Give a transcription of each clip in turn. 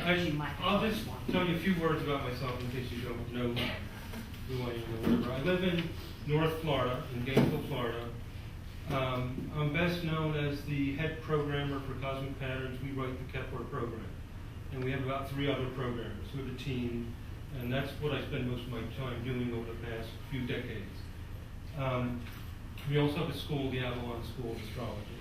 I'll just tell you a few words about myself in case you don't know who I am or whatever. I live in North Florida, in Gainesville, Florida. I'm best known as the head programmer for Cosmic Patterns. We write the Kepler program. And we have about 3 other programmers. We have a team, and that's what I spend most of my time doing over the past few decades. We also have a school, the Avalon School of Astrology.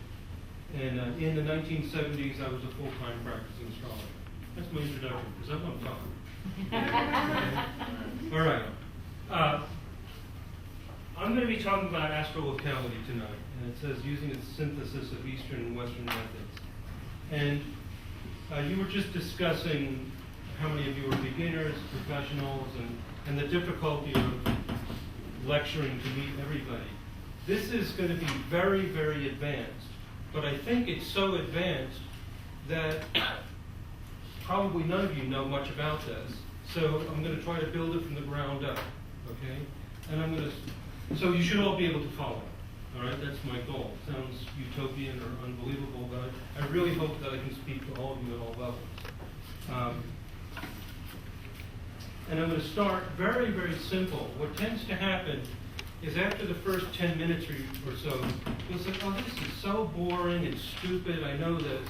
And in the 1970s, I was a full-time practicing astrologer. That's my introduction. Is that what I'm talking? All right. I'm going to be talking about astrolocality tonight, and it says using a synthesis of Eastern and Western methods. And you were just discussing how many of you are beginners, professionals, and the difficulty of lecturing to meet everybody. This is going to be very, very advanced, but I think it's so advanced that probably none of you know much about this. So I'm going to try to build it from the ground up, okay? And so you should all be able to follow. All right, that's my goal. Sounds utopian or unbelievable, but I really hope that I can speak to all of you at all levels. And I'm going to start very, very simple. What tends to happen is after the first 10 minutes or so, you'll say, oh, this is so boring and stupid, I know this.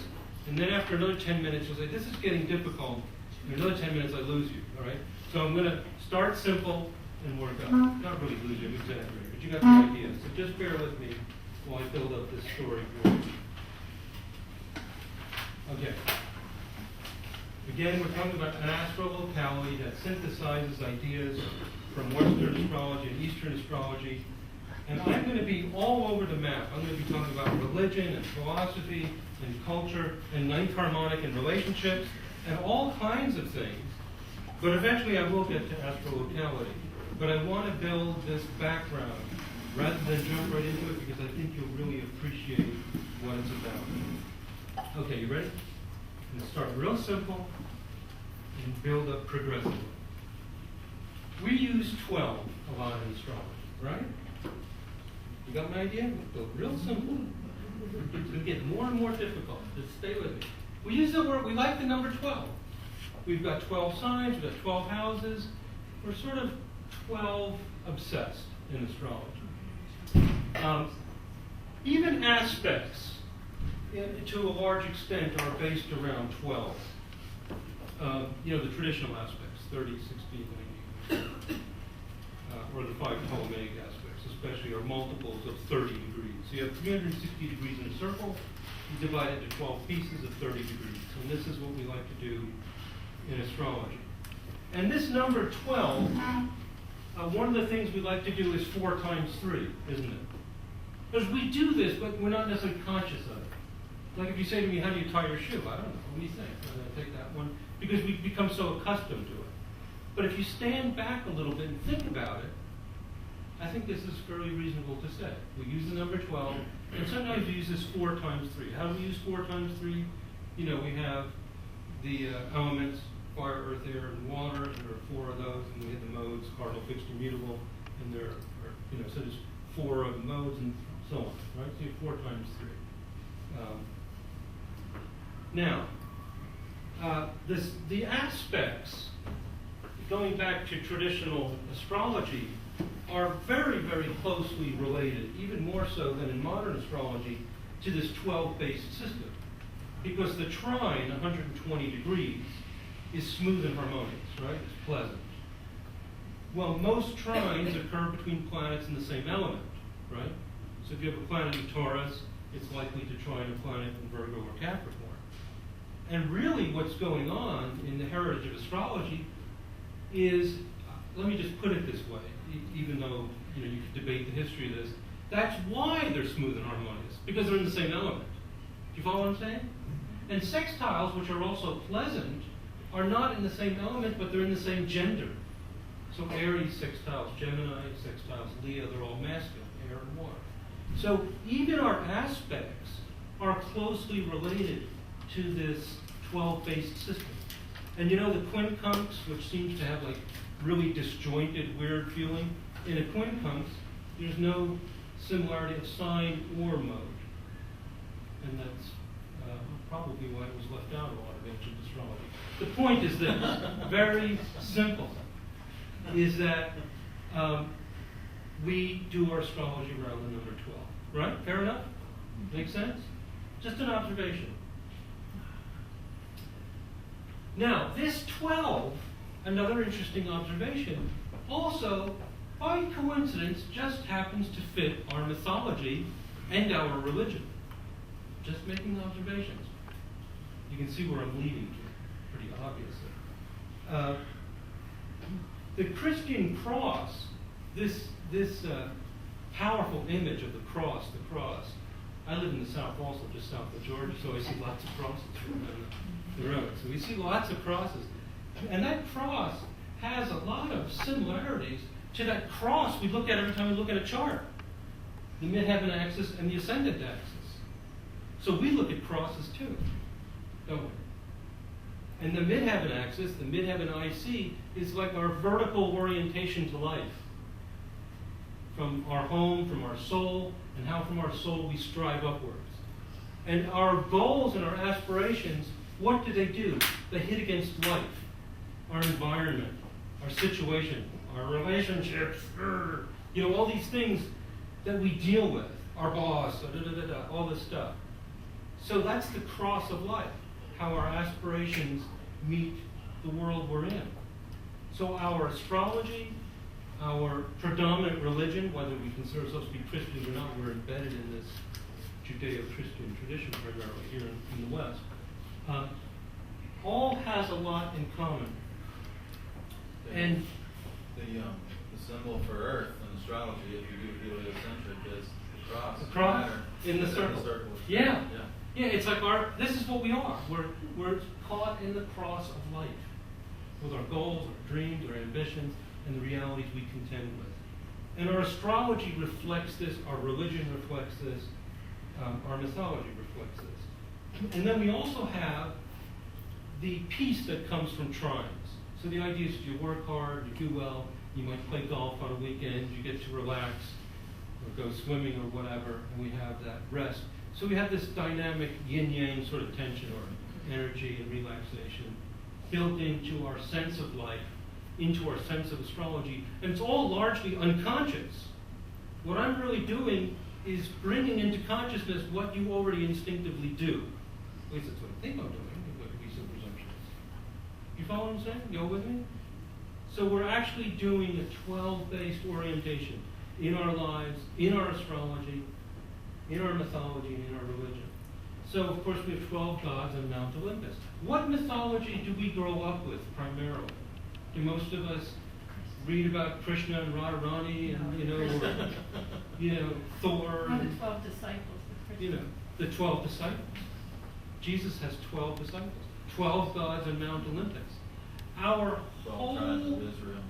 And then after another 10 minutes, you'll say, this is getting difficult. In another 10 minutes, I lose you, all right? So I'm going to start simple and work up. Not really lose you, I'm exaggerating, but you got the idea. So just bear with me while I build up this story for you. Okay. Again, we're talking about an astrolocality that synthesizes ideas from Western astrology and Eastern astrology. And I'm going to be all over the map. I'm going to be talking about religion and philosophy and culture and ninth harmonic and relationships and all kinds of things. But eventually I will get to astrolocality. But I want to build this background rather than jump right into it because I think you'll really appreciate what it's about. Okay, you ready? I'm going to start real simple and build up progressively. We use 12 a lot in astrology, right? You got my idea? We'll build real simple. It's going to get more and more difficult. Just stay with me. We use the word, we like the number 12. We've got 12 signs, we've got 12 houses. We're sort of 12 obsessed in astrology. Even aspects, to a large extent, are based around 12. The traditional aspects, 30, 60, 90, or the 5 Ptolemaic aspects, especially, are multiples of 30 degrees. So you have 360 degrees in a circle, you divide it into 12 pieces of 30 degrees. And this is what we like to do in astrology. And this number 12, one of the things we like to do is 4 times 3, isn't it? Because we do this, but we're not necessarily conscious of it. Like if you say to me, how do you tie your shoe? I don't know. What do you think? I'm going to take that one. Because we've become so accustomed to it. But if you stand back a little bit and think about it, I think this is fairly reasonable to say. We use the number 12, and sometimes we use this 4 times 3. How do we use 4 times 3? We have the elements, fire, earth, air, and water, and there are 4 of those, and we have the modes, cardinal, fixed, immutable, and there are, so there's 4 of the modes, and so on, right? So you have 4 times 3. The aspects, going back to traditional astrology, are very, very closely related, even more so than in modern astrology, to this 12-based system. Because the trine, 120 degrees, is smooth and harmonious, right? It's pleasant. Well, most trines occur between planets in the same element, right? So if you have a planet in Taurus, it's likely to trine a planet in Virgo or Capricorn. And really what's going on in the heritage of astrology is, let me just put it this way, even though you could debate the history of this, that's why they're smooth and harmonious, because they're in the same element. Do you follow what I'm saying? And sextiles, which are also pleasant, are not in the same element, but they're in the same gender. So Aries sextiles Gemini, sextiles Leo, they're all masculine, air and water. So even our aspects are closely related to this 12-based system. And the quincunx, which seems to have like really disjointed, weird feeling, in a quincunx, there's no similarity of sign or mode. And that's probably why it was left out of a lot of ancient astrology. The point is this, very simple, is that we do our astrology around the number 12. Right? Fair enough? Make sense? Just an observation. Now, this 12, another interesting observation, also, by coincidence, just happens to fit our mythology and our religion. Just making observations. You can see where I'm leading to, pretty obviously. The Christian cross, this powerful image of the cross. I live in the South also, just south of Georgia, so I see lots of crosses around the road. So we see lots of crosses. And that cross has a lot of similarities to that cross we look at every time we look at a chart. The midheaven axis and the ascendant axis. So we look at crosses too, don't we? And the midheaven axis, the midheaven IC, is like our vertical orientation to life. From our home, from our soul, and how from our soul we strive upwards. And our goals and our aspirations, what do? They hit against life, our environment, our situation, our relationships, all these things that we deal with, our boss, all this stuff. So that's the cross of life, how our aspirations meet the world we're in. So our astrology, our predominant religion, whether we consider ourselves to be Christians or not, we're embedded in this Judeo-Christian tradition primarily here in the West, all has a lot in common. And the symbol for Earth in astrology, if you do heliocentric, is the cross. The cross in the circle. Yeah. It's like this is what we are. We're caught in the cross of life with our goals, our dreams, our ambitions, and the realities we contend with. And our astrology reflects this, our religion reflects this, our mythology reflects this. And then we also have the peace that comes from trines. So the idea is you work hard, you do well, you might play golf on a weekend, you get to relax, or go swimming or whatever, and we have that rest. So we have this dynamic yin-yang sort of tension or energy and relaxation built into our sense of life, into our sense of astrology, and it's all largely unconscious. What I'm really doing is bringing into consciousness what you already instinctively do. At least that's what I think I'm doing. There could be some presumptions. You follow what I'm saying? You all with me? So we're actually doing a 12-based orientation in our lives, in our astrology, in our mythology, and in our religion. So, of course, we have 12 gods on Mount Olympus. What mythology do we grow up with primarily? Do most of us read about Krishna and Radharani and, or, Thor? Or the 12 disciples of Krishna. The 12 disciples. Jesus has 12 disciples. 12 gods on Mount Olympus. Our 12 tribes of Israel.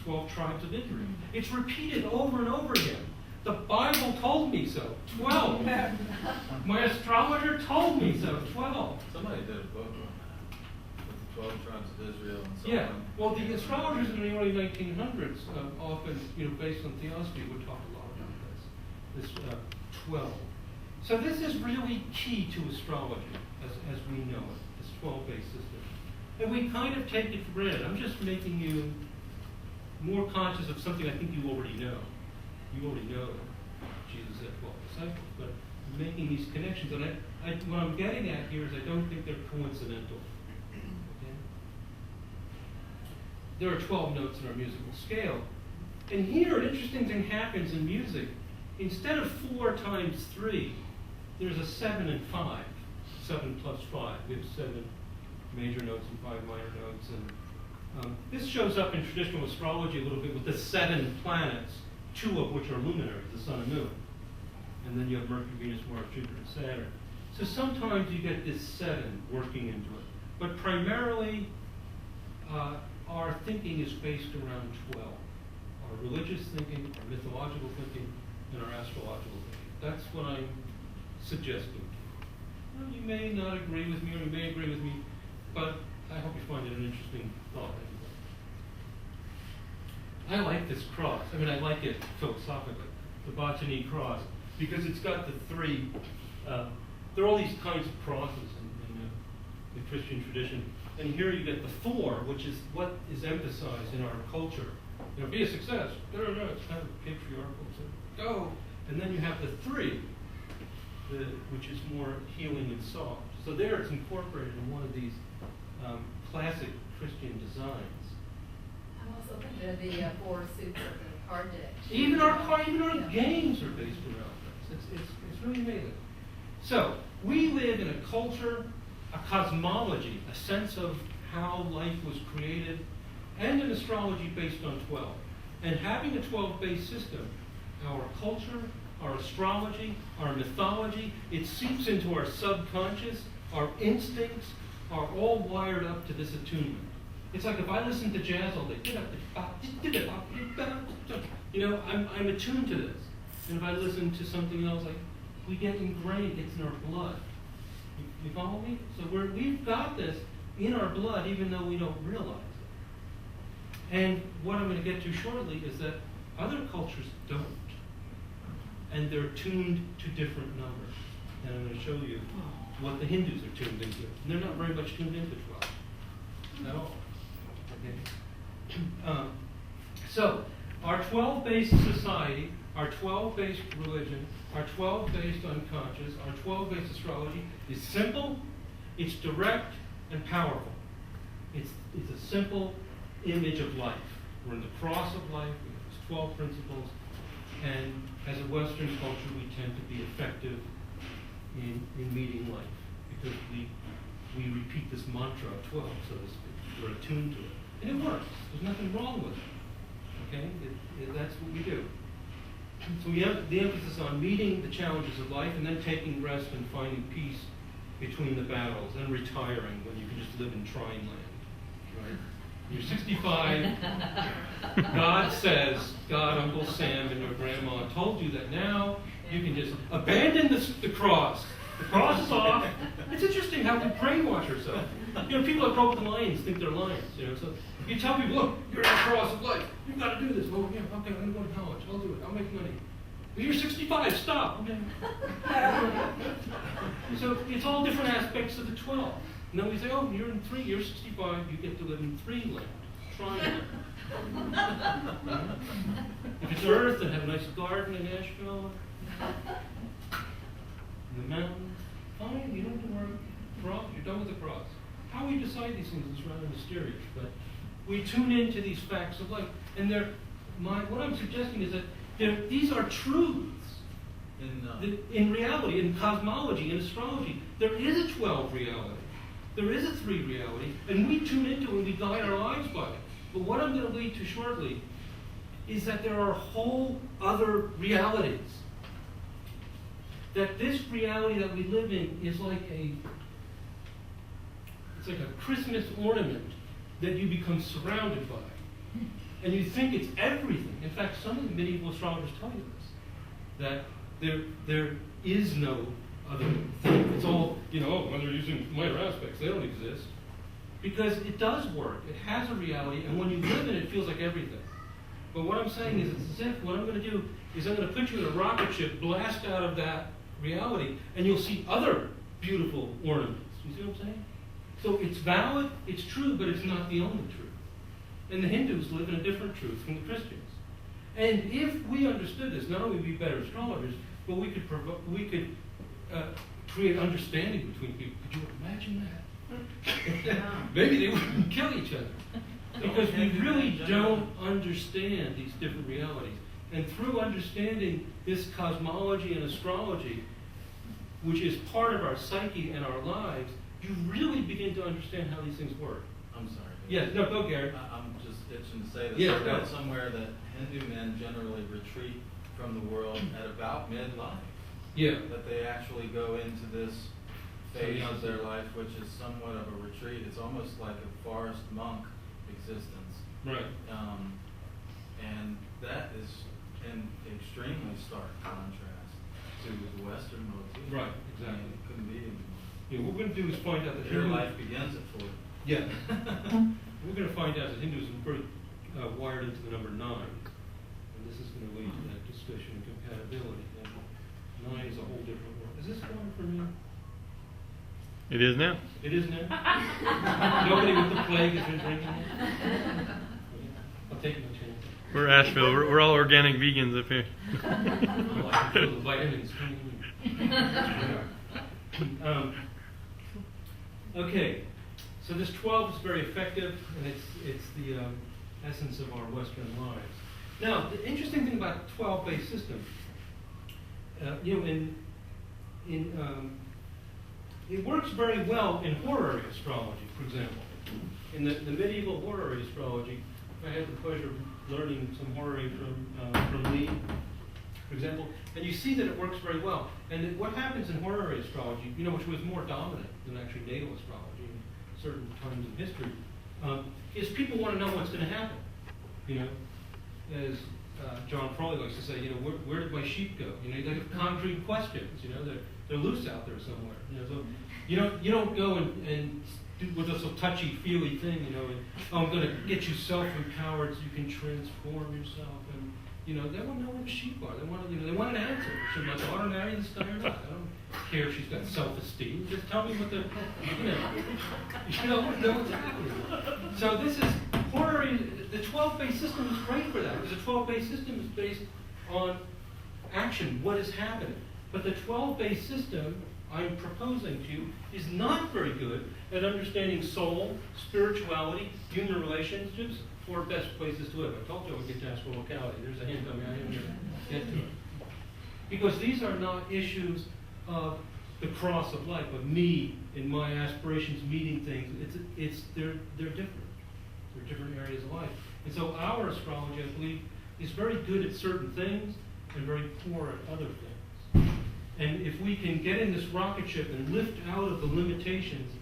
12 tribes of Israel. It's repeated over and over again. The Bible told me so. 12. My astrologer told me so. 12. Somebody did a book on that. With the 12 tribes of Israel and so Yeah. on. Well, the astrologers in the early 1900s often, based on theosophy, would talk a lot about this 12. So this is really key to astrology as we know it, this 12-based system. And we kind of take it for granted. I'm just making you more conscious of something I think you already know. You already know that Jesus had 12 disciples, but making these connections. And what I'm getting at here is I don't think they're coincidental. Okay? There are 12 notes in our musical scale. And here, an interesting thing happens in music. Instead of 4 times 3, there's a 7 and 5. 7 plus 5. We have 7 major notes and 5 minor notes. And this shows up in traditional astrology a little bit with the 7 planets, 2 of which are luminaries, the sun and moon. And then you have Mercury, Venus, Mars, Jupiter, and Saturn. So sometimes you get this 7 working into it. But primarily, our thinking is based around 12. Our religious thinking, our mythological thinking, and our astrological thinking. That's what I'm suggesting. Well, you may not agree with me, or you may agree with me, but I hope you find it an interesting thought. I like this cross. I mean, I like it philosophically, the Botany cross, because it's got the there are all these kinds of crosses in the Christian tradition. And here you get the 4, which is what is emphasized in our culture. You know, be a success. No, it's kind of patriarchal. So go. And then you have the 3, which is more healing and soft. So there it's incorporated in one of these classic Christian designs. I'm also thinking of the 4 suits of the card deck. Even our games are based around this. It's really amazing. So we live in a culture, a cosmology, a sense of how life was created, and an astrology based on 12. And having a 12-based system, our culture, our astrology, our mythology, it seeps into our subconscious, our instincts are all wired up to this attunement. It's like if I listen to jazz all day, you know, I'm attuned to this. And if I listen to something else, like we get ingrained, it's in our blood. You follow me? So we've got this in our blood, even though we don't realize it. And what I'm going to get to shortly is that other cultures don't. And they're tuned to different numbers. And I'm going to show you what the Hindus are tuned into. And they're not very much tuned into 12 at all. Okay. So, our 12-based society, our 12-based religion, our 12-based unconscious, our 12-based astrology is simple, it's direct, and powerful. It's a simple image of life. We're in the cross of life, we have these 12 principles, and as a Western culture, we tend to be effective in meeting life because we repeat this mantra of 12, so to speak. We're attuned to it. And it works. There's nothing wrong with it. Okay? That's what we do. So we have the emphasis on meeting the challenges of life and then taking rest and finding peace between the battles and retiring when you can just live in Trine land. Right? You're 65. God says, Uncle Sam and your grandma told you that now you can just abandon the cross. The cross is off. It's interesting how we brainwash ourselves. You know, people that grow up with lions think they're lions. You know, so you tell people, look, you're in the cross of life. You've got to do this. Oh, yeah, okay, I'm going to go to college. I'll do it. I'll make money. But you're 65. Stop. Okay. So it's all different aspects of the 12. And then we say, oh, you're in 3. You're 65. You get to live in 3 land. Triangle. If it's Earth, then have a nice garden in Asheville. In the mountains. Fine, you don't have to worry. Cross, you're done with the cross. How we decide these things is rather mysterious, but we tune into these facts of life. And what I'm suggesting is that these are truths. In reality, in cosmology, in astrology, there is a 12 reality. There is a 3 reality, and we tune into it and we guide our lives by it. But what I'm going to lead to shortly is that there are whole other realities. That this reality that we live in is like a Christmas ornament that you become surrounded by. And you think it's everything. In fact, some of the medieval astrologers tell you this, that there is no other thing. It's all, when they're using minor aspects, they don't exist. Because it does work. It has a reality, and when you live in it, it feels like everything. But what I'm saying is, it's as if what I'm going to do is I'm going to put you in a rocket ship, blast out of that reality, and you'll see other beautiful ornaments. You see what I'm saying? So it's valid, it's true, but it's not the only truth. And the Hindus live in a different truth from the Christians. And if we understood this, not only would we be better astrologers, but we could create understanding between people. Could you imagine that? Maybe they wouldn't kill each other. Because we really don't understand these different realities. And through understanding this cosmology and astrology, which is part of our psyche and our lives, you really begin to understand how these things work. I'm sorry. Yes, no, go, Gary. I'm just itching to say this. Yeah, I read somewhere that Hindu men generally retreat from the world at about midlife. Yeah. That they actually go into this phase of their life, which is somewhat of a retreat. It's almost like a forest monk existence. Right. And that is in extremely stark contrast to the Western motif. Right, exactly. I mean, it couldn't be anymore. Yeah, what we're going to do is find out that Their life begins at 40. Yeah. We're going to find out that Hinduism is very wired into the number 9. And this is going to lead to that discussion of compatibility. And 9 is a whole different world. Is this going for me? It is now. It is now. Nobody with the plague has been drinking it. I'll take my chance. We're Asheville. We're all organic vegans up here. Oh, I can feel the vitamins coming in. Okay, so this 12 is very effective, and it's the essence of our Western lives. Now, the interesting thing about the 12-base system, it works very well in horary astrology, for example. In the medieval horary astrology, I had the pleasure of learning some horary from Lee, for example, and you see that it works very well. And what happens in horary astrology, which was more dominant than actually natal astrology in certain times in history, is people want to know what's going to happen. As John Frawley likes to say, where did my sheep go? They have concrete questions. They're loose out there somewhere. So you don't go and do with this little touchy-feely thing. I'm going to get you self-empowered so you can transform yourself. And they want to know where the sheep are. They want an answer. Should my daughter marry this guy or not? I don't care if she's got self-esteem. Just tell me what the what's happening. So this is horary. The 12-base system is great for that, because the 12-base system is based on action, what is happening. But the 12-base system I'm proposing to you is not very good at understanding soul, spirituality, human relationships, 4 best places to live. I told you I would get to Astrolocality. There's a hint coming. I am going to get to it. Because these are not issues of the cross of life, of me and my aspirations meeting things. They're different. They're different areas of life. And so our astrology, I believe, is very good at certain things and very poor at other things. And if we can get in this rocket ship and lift out of the limitations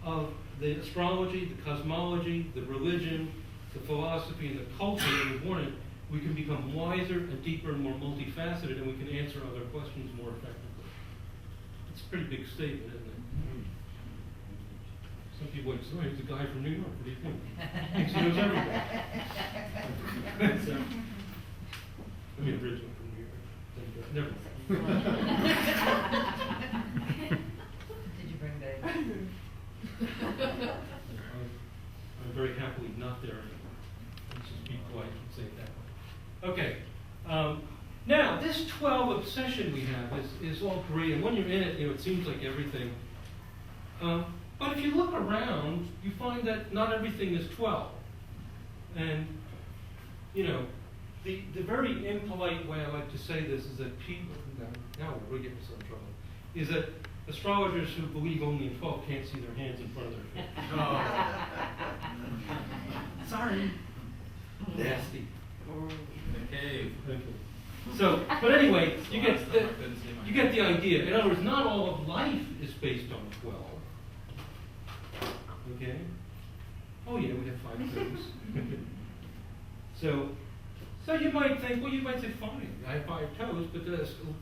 of the astrology, the cosmology, the religion, the philosophy, and the culture that we're born in, we can become wiser and deeper and more multifaceted, and we can answer other questions more effectively. It's a pretty big statement, isn't it? Some people would say, he's a guy from New York. What do you think? Thinks he knows everything. Original from New York. Never mind. Did you bring that? I'm very happily not there anymore. Let's just be quiet and say it that way. Okay. Now, this 12 obsession we have is all great, and when you're in it, it seems like everything. But if you look around, you find that not everything is 12. And, the very impolite way I like to say this is that people, now we're really getting some trouble, is that astrologers who believe only in 12 can't see their hands in front of their face. Oh. Sorry. Nasty. The cave. Okay. So, but anyway, you get the idea. In other words, not all of life is based on 12. Okay? Oh yeah, we have 5 toes. So you might think, you might say, fine, I have 5 toes, but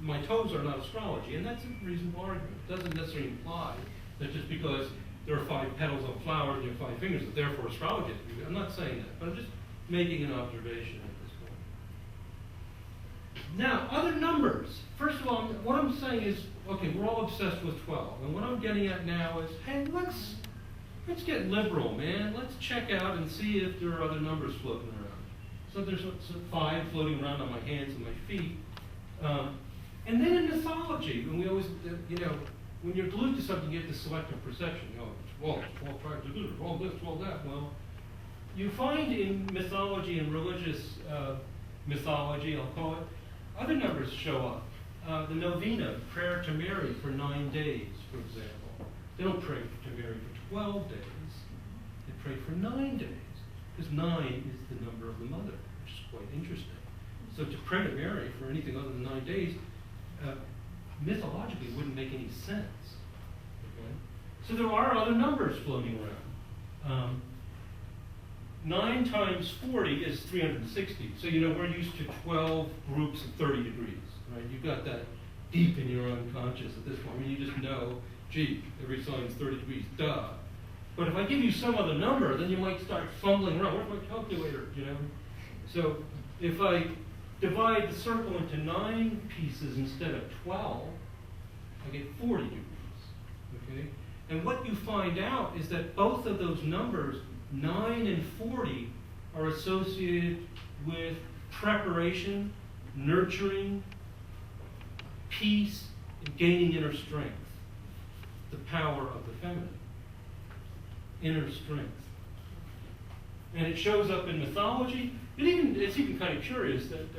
my toes are not astrology, and that's a reasonable argument. It doesn't necessarily imply that just because there are 5 petals on flowers and you have 5 fingers, that therefore astrology is true. I'm not saying that, but I'm just making an observation at this point. Now, other numbers. First of all, what I'm saying is, okay, we're all obsessed with 12, and what I'm getting at now is, hey, let's get liberal, man. Let's check out and see if there are other numbers floating around. So there's 5 floating around on my hands and my feet. And then in mythology, when we always, when you're glued to something, you get the selective perception. 12 tribes of Israel, 12 this, 12 that. Well, you find in mythology and religious mythology, I'll call it, other numbers show up. The novena, prayer to Mary for 9 days, for example. They don't pray to Mary for 12 days. They pray for 9 days. Because 9 is the number of the mother, which is quite interesting. So to pray to Mary for anything other than 9 days, mythologically wouldn't make any sense. Okay? So there are other numbers floating around. 9 times 40 is 360. So we're used to 12 groups of 30 degrees, right? You've got that deep in your unconscious at this point. You just know, gee, every sign's 30 degrees, duh. But if I give you some other number, then you might start fumbling around. Where's my calculator, So if I divide the circle into 9 pieces instead of 12, I get 40 degrees, okay? And what you find out is that both of those numbers, 9 and 40, are associated with preparation, nurturing, peace, and gaining inner strength. The power of the feminine. Inner strength. And it shows up in mythology. It's even kind of curious that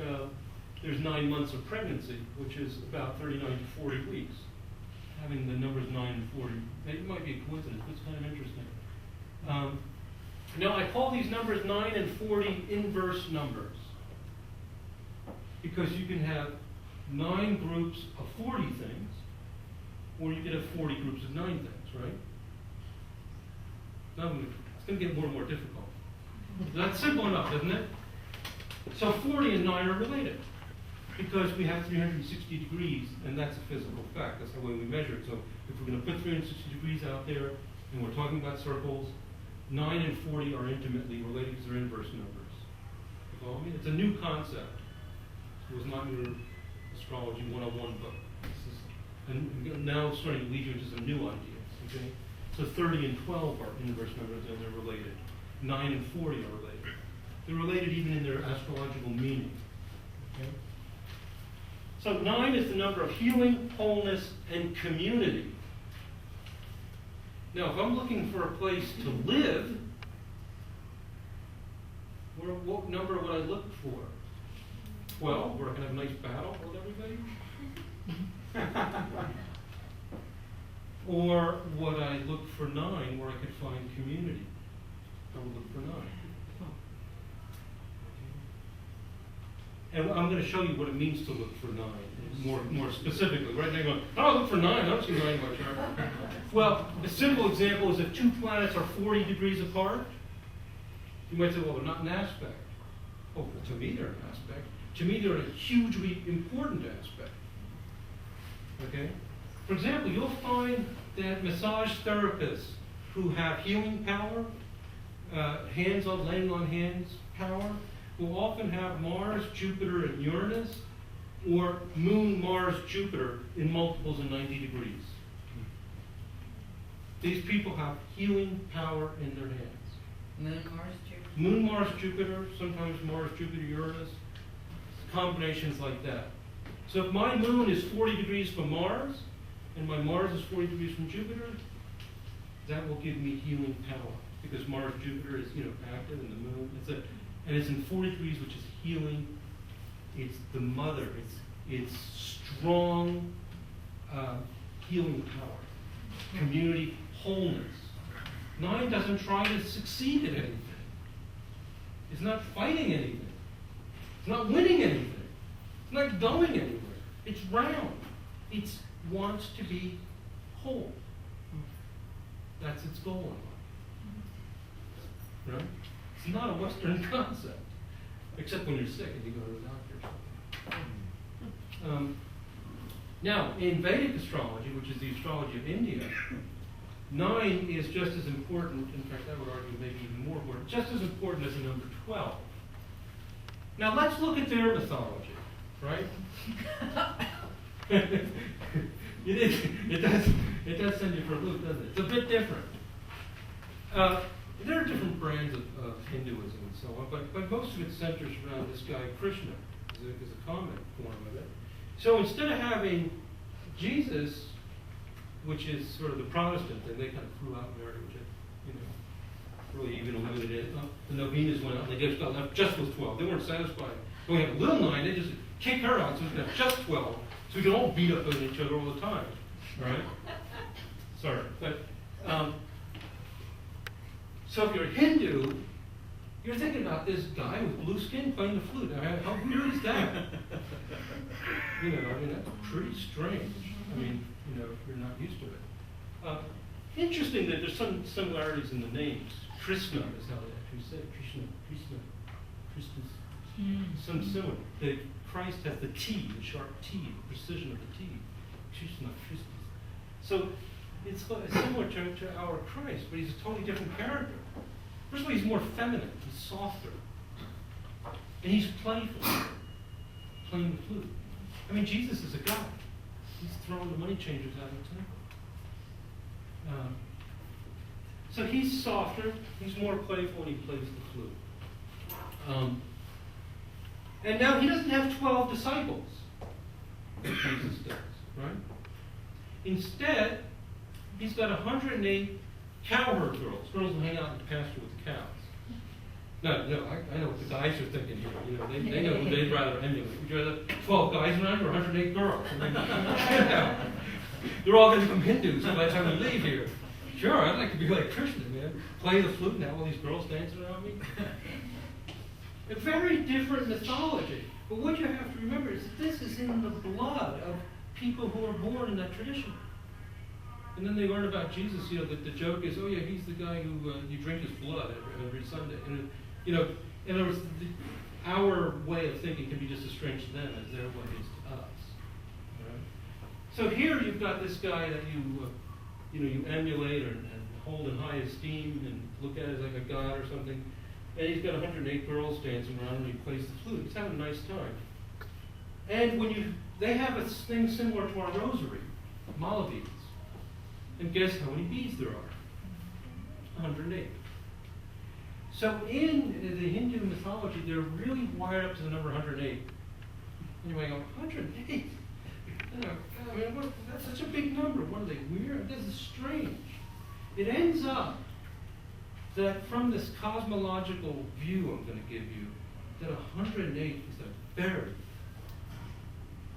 there's 9 months of pregnancy, which is about 39 to 40 weeks. Having the numbers 9 and 40, it might be a coincidence, but it's kind of interesting. Now, I call these numbers 9 and 40 inverse numbers, because you can have 9 groups of 40 things, or you can have 40 groups of 9 things, right? Now, it's going to get more and more difficult. That's simple enough, isn't it? So 40 and 9 are related, because we have 360 degrees, and that's a physical fact. That's the way we measure it. So if we're going to put 360 degrees out there, and we're talking about circles, 9 and 40 are intimately related because they're inverse numbers. You follow me? It's a new concept. It was not in your Astrology 101 book. And now starting to lead you into some new ideas. Okay? So 30 and 12 are inverse numbers, and they're related. 9 and 40 are related. They're related even in their astrological meaning. Okay? So 9 is the number of healing, wholeness, and community. Now, if I'm looking for a place to live, what number would I look for? 12, where I can have a nice battle with everybody? Or would I look for 9, where I could find community? I would look for 9. And I'm going to show you what it means to look for 9 more specifically. Right now, you're going, oh, look for 9. I don't see 9 in my chart. Well, a simple example is if 2 planets are 40 degrees apart, you might say, well, they're not an aspect. Oh, well, to me, they're an aspect. To me, they're a hugely important aspect. Okay? For example, you'll find that massage therapists who have healing power, laying on hands power, will often have Mars, Jupiter, and Uranus, or Moon, Mars, Jupiter in multiples of 90 degrees. These people have healing power in their hands. Moon, Mars, Jupiter. Moon, Mars, Jupiter, sometimes Mars, Jupiter, Uranus, combinations like that. So if my moon is 40 degrees from Mars, and my Mars is 40 degrees from Jupiter, that will give me healing power, because Mars, Jupiter is, active, and the moon, and it's in 40 degrees, which is healing. It's the mother. It's strong healing power, community wholeness. 9 doesn't try to succeed at anything. It's not fighting anything. It's not winning anything. It's not going anywhere. It's round. It wants to be whole. That's its goal in life. Right? It's not a Western concept, except when you're sick and you go to the doctor or something. Now, in Vedic astrology, which is the astrology of India, 9 is just as important, in fact, I would argue maybe even more important, just as important as the number 12. Now, let's look at their mythology, right? It does send you for a loop, doesn't it? It's a bit different. There are different brands of Hinduism and so on, but most of it centers around this guy Krishna, is a common form of it. So instead of having Jesus, which is sort of the Protestant thing, they kind of threw out Mary, which really even eliminated it. The novenas went out and they just got left just with 12. They weren't satisfied. When we have a little 9, they just kick her out so we can have just 12, so we can all beat up on each other all the time. Right? Sorry. But so if you're a Hindu, you're thinking about this guy with blue skin playing the flute. How weird is that? That's pretty strange. If you're not used to it. Interesting that there's some similarities in the names. Krishna is how they actually say it. Krishna's. Some similar. Christ has the T, the sharp T, the precision of the T. Krishna. So it's similar to our Christ, but he's a totally different character. First of all, he's more feminine. He's softer. And he's playful, playing the flute. Jesus is a guy. He's throwing the money changers out of the temple. So he's softer, he's more playful when he plays the flute. And now he doesn't have 12 disciples, like Jesus does, right? Instead, he's got 108 cowherd girls who hang out in the pasture with the cows. No, I know what the guys are thinking here. You know, they know who they'd rather emulate. Would you rather 12 guys around or 108 girls? I mean, they're all going to become Hindus by the time we leave here. Sure, I'd like to be like Krishna, man. Play the flute and have all these girls dancing around me. A very different mythology. But what you have to remember is that this is in the blood of people who are born in that tradition. And then they learn about Jesus, you know, that the joke is, oh yeah, he's the guy who, you drink his blood every Sunday. And, you know, in other words, our way of thinking can be just as strange to them as their way is to us. Right? So here you've got this guy that you emulate and hold in high esteem and look at as like a god or something. And he's got 108 girls dancing around and he plays the flute. He's having a nice time. And they have a thing similar to our rosary, mala beads. And guess how many beads there are? 108. So in the Hindu mythology, they're really wired up to the number 108. And you might go, 108? You know, I mean, that's such a big number. What are they, weird? This is strange. It ends up that from this cosmological view I'm going to give you, that 108 is a very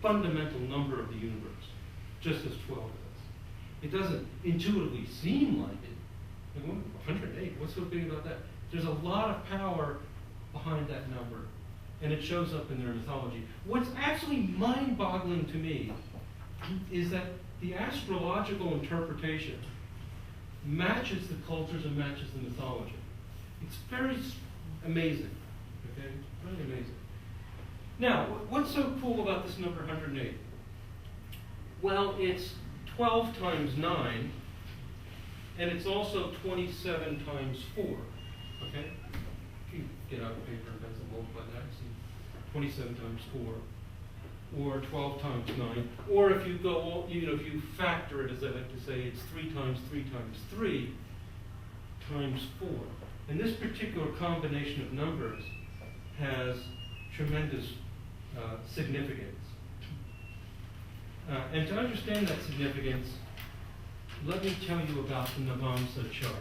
fundamental number of the universe, just as 12 is. It doesn't intuitively seem like it. Like, 108, what's so big about that? There's a lot of power behind that number, and it shows up in their mythology. What's actually mind-boggling to me is that the astrological interpretation matches the cultures and matches the mythology. It's very amazing, okay? Really amazing. Now, what's so cool about this number 108? Well, it's 12 times 9, and it's also 27 times 4, okay? If you get out paper and pencil, multiply that, see 27 times 4, or 12 times 9, or if you go, if you factor it, as I like to say, it's 3 times 3 times 3 times 4. And this particular combination of numbers has tremendous significance. And to understand that significance, let me tell you about the Navamsa chart.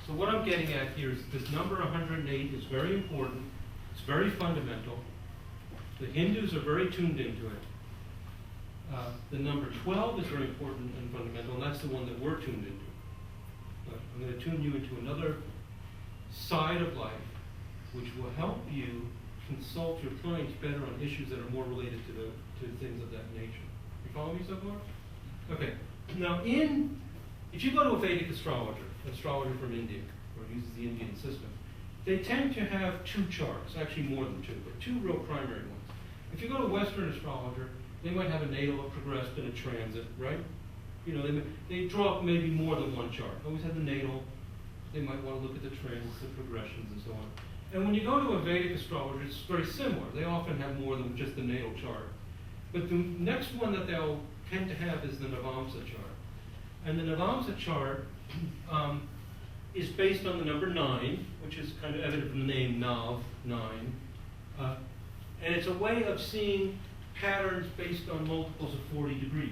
So what I'm getting at here is this number 108 is very important. It's very fundamental. The Hindus are very tuned into it. The number 12 is very important and fundamental, and that's the one that we're tuned into. But I'm going to tune you into another side of life, which will help you consult your clients better on issues that are more related to things of that nature. You follow me so far? Okay. Now, if you go to a Vedic astrologer, an astrologer from India, or uses the Indian system, they tend to have 2 charts, actually more than 2, but 2 real primary ones. If you go to a Western astrologer, they might have a natal, a progressed, and a transit, right? You know, they draw up maybe more than one chart. Always have the natal. They might want to look at the transits, the progressions, and so on. And when you go to a Vedic astrologer, it's very similar. They often have more than just the natal chart. But the next one that they'll tend to have is the Navamsa chart. And the Navamsa chart is based on the number 9, which is kind of evident from the name Nav, 9. And it's a way of seeing patterns based on multiples of 40 degrees.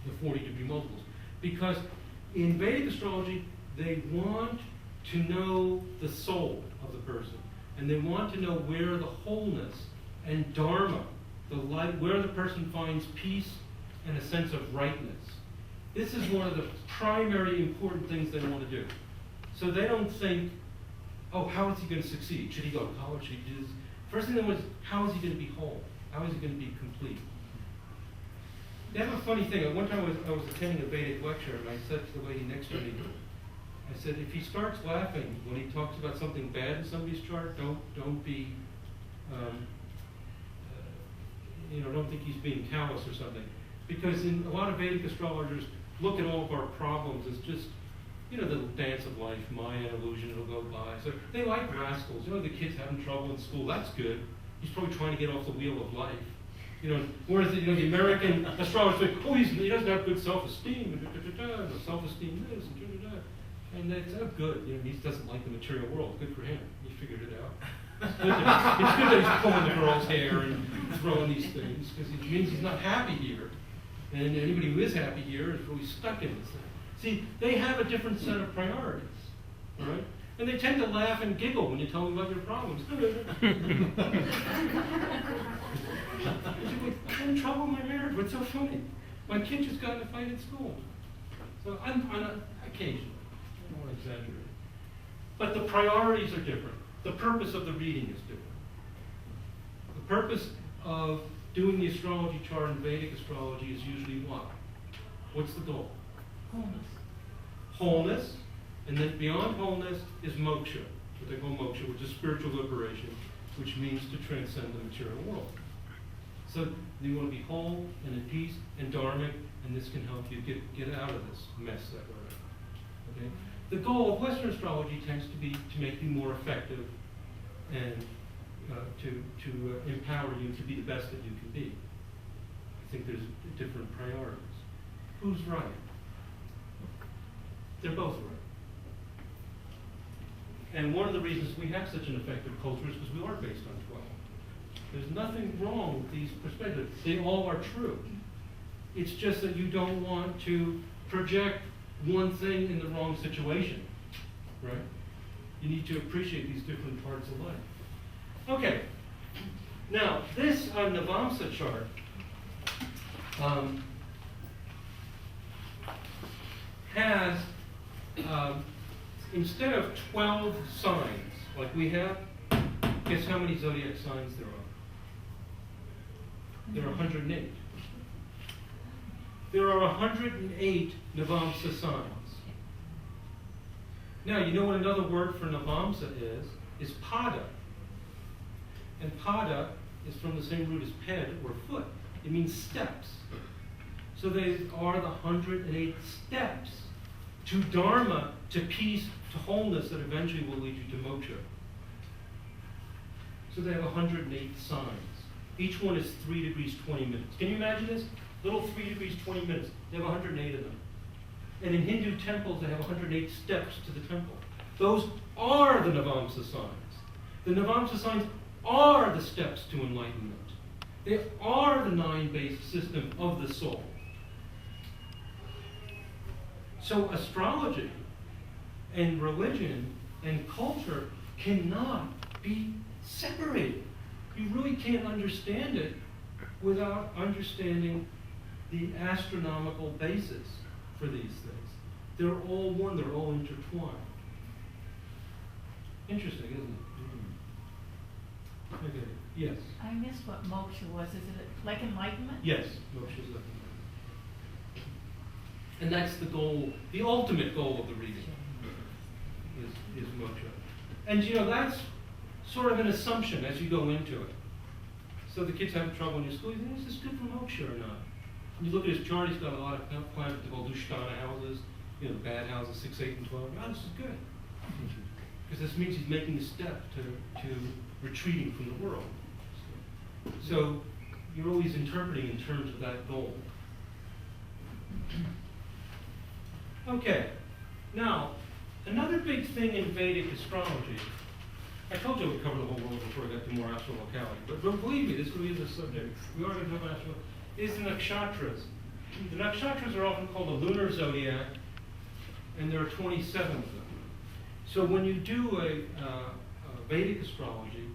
The 40-degree multiples. Because in Vedic astrology, they want to know the soul of the person. And they want to know where the wholeness and dharma, the light, where the person finds peace and a sense of rightness. This is one of the primary important things they want to do. So they don't think, oh, how is he going to succeed? Should he go to college? Should he do this? First thing they want is, how is he going to be whole? How is he going to be complete? They have a funny thing. One time I was attending a Vedic lecture, and I said to the lady next to me, I said, if he starts laughing when he talks about something bad in somebody's chart, don't be, don't think he's being callous or something. Because in a lot of Vedic astrologers look at all of our problems as just, the little dance of life, Maya, illusion, it'll go by. So they like rascals. The kid's having trouble in school. That's good. He's probably trying to get off the wheel of life. Whereas the American astrologer say, oh, he doesn't have good self-esteem, and self-esteem this, and that's good. He doesn't like the material world. Good for him. He figured it out. It's good that he's pulling the girl's hair and throwing these things, because it means he's not happy here. And anybody who is happy here is really stuck in this thing. See, they have a different set of priorities, right? And they tend to laugh and giggle when you tell them about your problems. I'm in trouble in my marriage. What's so funny? My kid just got in a fight at school. So occasionally, I don't want to exaggerate. But the priorities are different. The purpose of the reading is different. The purpose of doing the astrology chart in Vedic astrology is usually what? What's the goal? Wholeness. Wholeness, and then beyond wholeness is moksha, what they call moksha, which is spiritual liberation, which means to transcend the material world. So you want to be whole and at peace and dharmic, and this can help you get out of this mess that we're in. Okay? The goal of Western astrology tends to be to make you more effective and to empower you to be the best that you can be. I think there's different priorities. Who's right? They're both right. And one of the reasons we have such an effective culture is because we are based on 12. There's nothing wrong with these perspectives. They all are true. It's just that you don't want to project one thing in the wrong situation, right? You need to appreciate these different parts of life. Okay, now this Navamsa chart has, instead of 12 signs like we have, guess how many zodiac signs there are? There are 108. There are 108 Navamsa signs. Now, you know what another word for Navamsa is pada. And pada is from the same root as ped, or foot. It means steps. So they are the 108 steps to dharma, to peace, to wholeness that eventually will lead you to moksha. So they have 108 signs. Each one is 3 degrees 20 minutes. Can you imagine this? Little 3 degrees 20 minutes. They have 108 of them. And in Hindu temples, they have 108 steps to the temple. Those are the Navamsa signs. The Navamsa signs are the steps to enlightenment. They are the 9-based system of the soul. So astrology and religion and culture cannot be separated. You really can't understand it without understanding the astronomical basis for these things. They're all one, they're all intertwined. Interesting, isn't it? Okay, yes. I missed what moksha was. Is it like enlightenment? Yes, moksha is like enlightenment. And that's the goal, the ultimate goal of the reading is moksha. And that's sort of an assumption as you go into it. So the kids having trouble in your school, you think, is this good for moksha or not? And you look at his chart, he's got a lot of planets called Dushtana houses, the bad houses, 6, 8, and 12. Oh, this is good. Because this means he's making a step to retreating from the world. So you're always interpreting in terms of that goal. Okay, now, another big thing in Vedic astrology, I told you I would cover the whole world before I got to more Astrolocality, but believe me, this really is a subject. We are going to talk about Astrolocality. Is the nakshatras. The nakshatras are often called the lunar zodiac, and there are 27 of them. So when you do a Vedic astrology,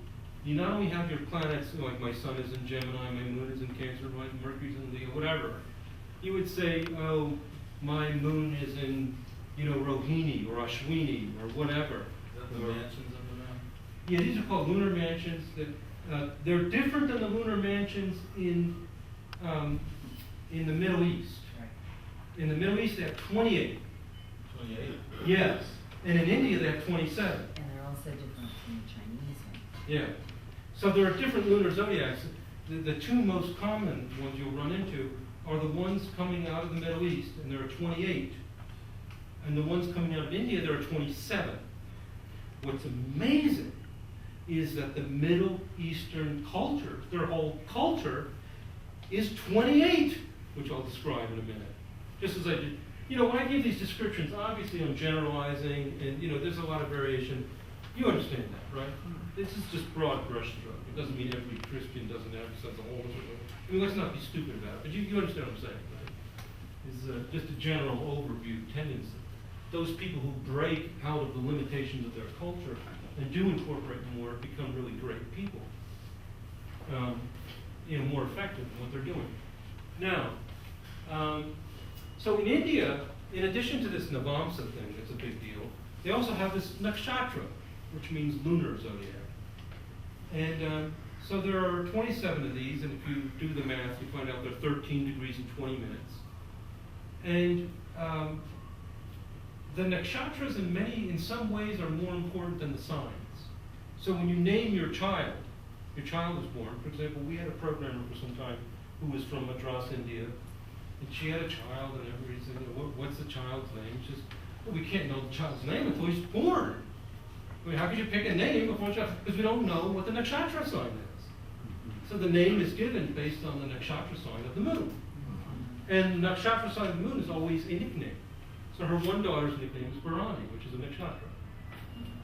you not only have your planets, like my sun is in Gemini, my moon is in Cancer, my Mercury's in Leo, whatever. You would say, oh, my moon is in, Rohini or Ashwini or whatever. Is that the mansions of the moon? Yeah, these are called lunar mansions. They're different than the lunar mansions in the Middle East. In the Middle East, they have 28. 28? Yes. And in India, they have 27. And they're also different from the Chinese ones. Yeah. So there are different lunar zodiacs. The two most common ones you'll run into are the ones coming out of the Middle East, and there are 28. And the ones coming out of India, there are 27. What's amazing is that the Middle Eastern culture, their whole culture, is 28, which I'll describe in a minute. Just as I did. You know, when I give these descriptions, obviously I'm generalizing, and you know, there's a lot of variation. You understand that, right? This is just broad brushstroke. It doesn't mean every Christian doesn't have a sense of wholeness. I mean, let's not be stupid about it, but you understand what I'm saying, right? It's just a general overview tendency. Those people who break out of the limitations of their culture and do incorporate more become really great people. You know, more effective in what they're doing. Now, so in India, in addition to this Navamsa thing, that's a big deal, they also have this nakshatra, which means lunar zodiac. And so there are 27 of these, and if you do the math, you find out they're 13 degrees and 20 minutes. And the nakshatras in some ways are more important than the signs. So when you name your child is born, for example, we had a programmer for some time who was from Madras, India, and she had a child, and everybody said, you know, what's the child's name? She says, well, we can't know the child's name until he's born. I mean, how could you pick a name before a child? Because we don't know what the nakshatra sign is. So the name is given based on the nakshatra sign of the moon. And the nakshatra sign of the moon is always a nickname. So her one daughter's nickname is Bharani, which is a nakshatra.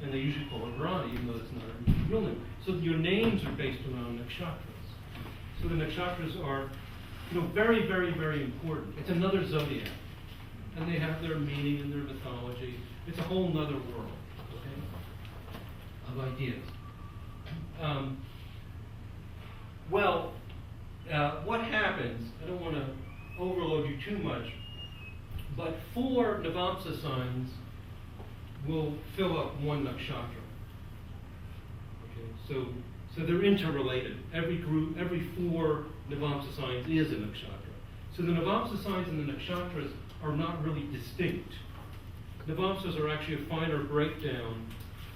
And they usually call her Bharani, even though it's not her real name. So your names are based around nakshatras. So the nakshatras are, you know, very, very, very important. It's another zodiac. And they have their meaning and their mythology. It's a whole nother world, okay, of ideas. What happens, I don't want to overload you too much, but 4 Navamsa signs will fill up one nakshatra. Okay, so they're interrelated. Every 4 Navamsa signs is a nakshatra. So the Navamsa signs and the nakshatras are not really distinct. Navamsas are actually a finer breakdown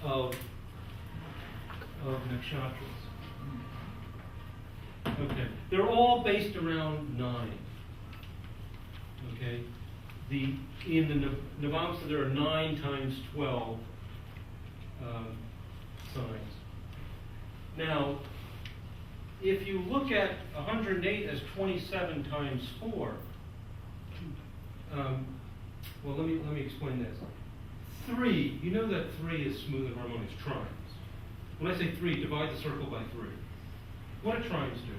of nakshatras. Okay, they're all based around 9. Okay, in the Navamsa there are 9 times 12 signs. Now, if you look at 108 as 27 times 4, well, let me explain this. 3, you know that 3 is smooth and harmonious trines. When I say 3, divide the circle by 3. What do trines do?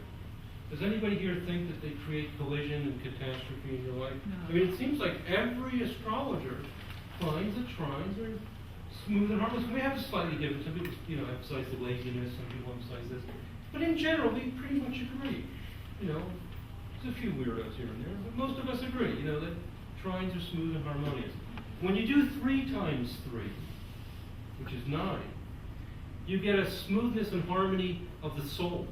Does anybody here think that they create collision and catastrophe in your life? No. I mean, it seems like every astrologer finds that trines are smooth and harmless. We have a slightly different. Some people, you know, emphasize the laziness. Some people emphasize this. But in general, we pretty much agree. You know, there's a few weirdos here and there, but most of us agree. You know that trines are smooth and harmonious. When you do 3 times 3, which is 9, you get a smoothness and harmony of the soul.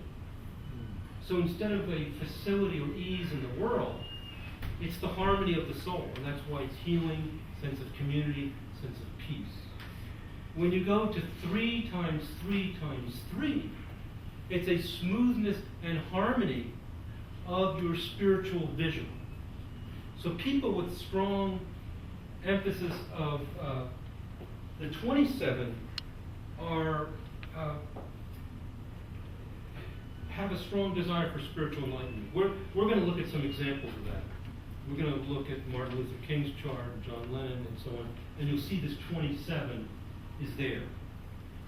So instead of a facility or ease in the world, it's the harmony of the soul, and that's why it's healing, sense of community, sense of peace. When you go to 3 times 3 times 3, it's a smoothness and harmony of your spiritual vision. So people with strong emphasis of the 27 are have a strong desire for spiritual enlightenment. We're going to look at some examples of that. We're going to look at Martin Luther King's chart, John Lennon, and so on, and you'll see this 27 is there.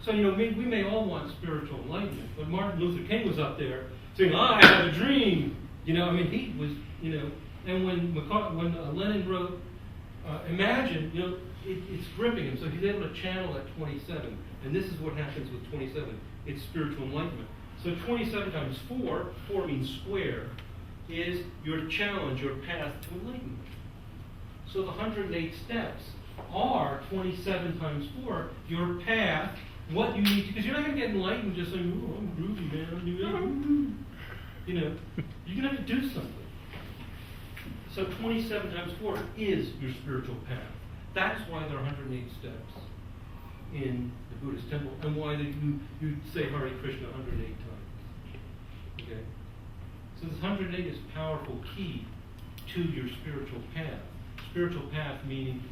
So, you know, we may all want spiritual enlightenment, but Martin Luther King was up there saying, I have a dream. You know, I mean, he was, you know, and when Lennon wrote Imagine, you know, it's gripping him, so he's able to channel that 27, and this is what happens with 27. It's spiritual enlightenment. So 27 times 4, 4 means square, is your challenge, your path to enlightenment. So the 108 steps are 27 times 4, your path, what you need to, because you're not going to get enlightened just saying, oh, I'm groovy, man, I'm new. You know, you're going to have to do something. So 27 times 4 is your spiritual path. That's why there are 108 steps in the Buddhist temple, and why you say Hare Krishna 108 times. Okay? So this 108 is a powerful key to your spiritual path. Spiritual path meaning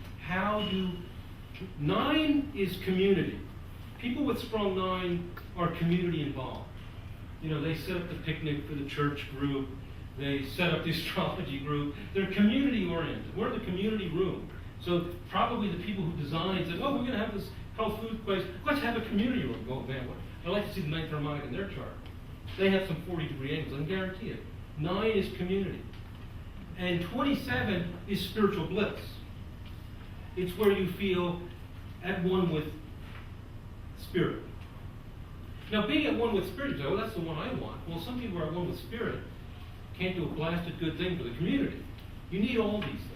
9 is community. People with strong 9 are community involved. You know, they set up the picnic for the church group. They set up the astrology group. They're community oriented. We're the community room. So probably the people who designed said, oh, we're going to have this health food place. Let's have a community room. Go that way. I'd like to see the ninth harmonic in their chart. They have some 40-degree angles. I can guarantee it. 9 is community. And 27 is spiritual bliss. It's where you feel at one with spirit. Now, being at one with spirit, you say, oh, that's the one I want. Well, some people are at one with spirit. Can't do a blasted good thing for the community. You need all these things.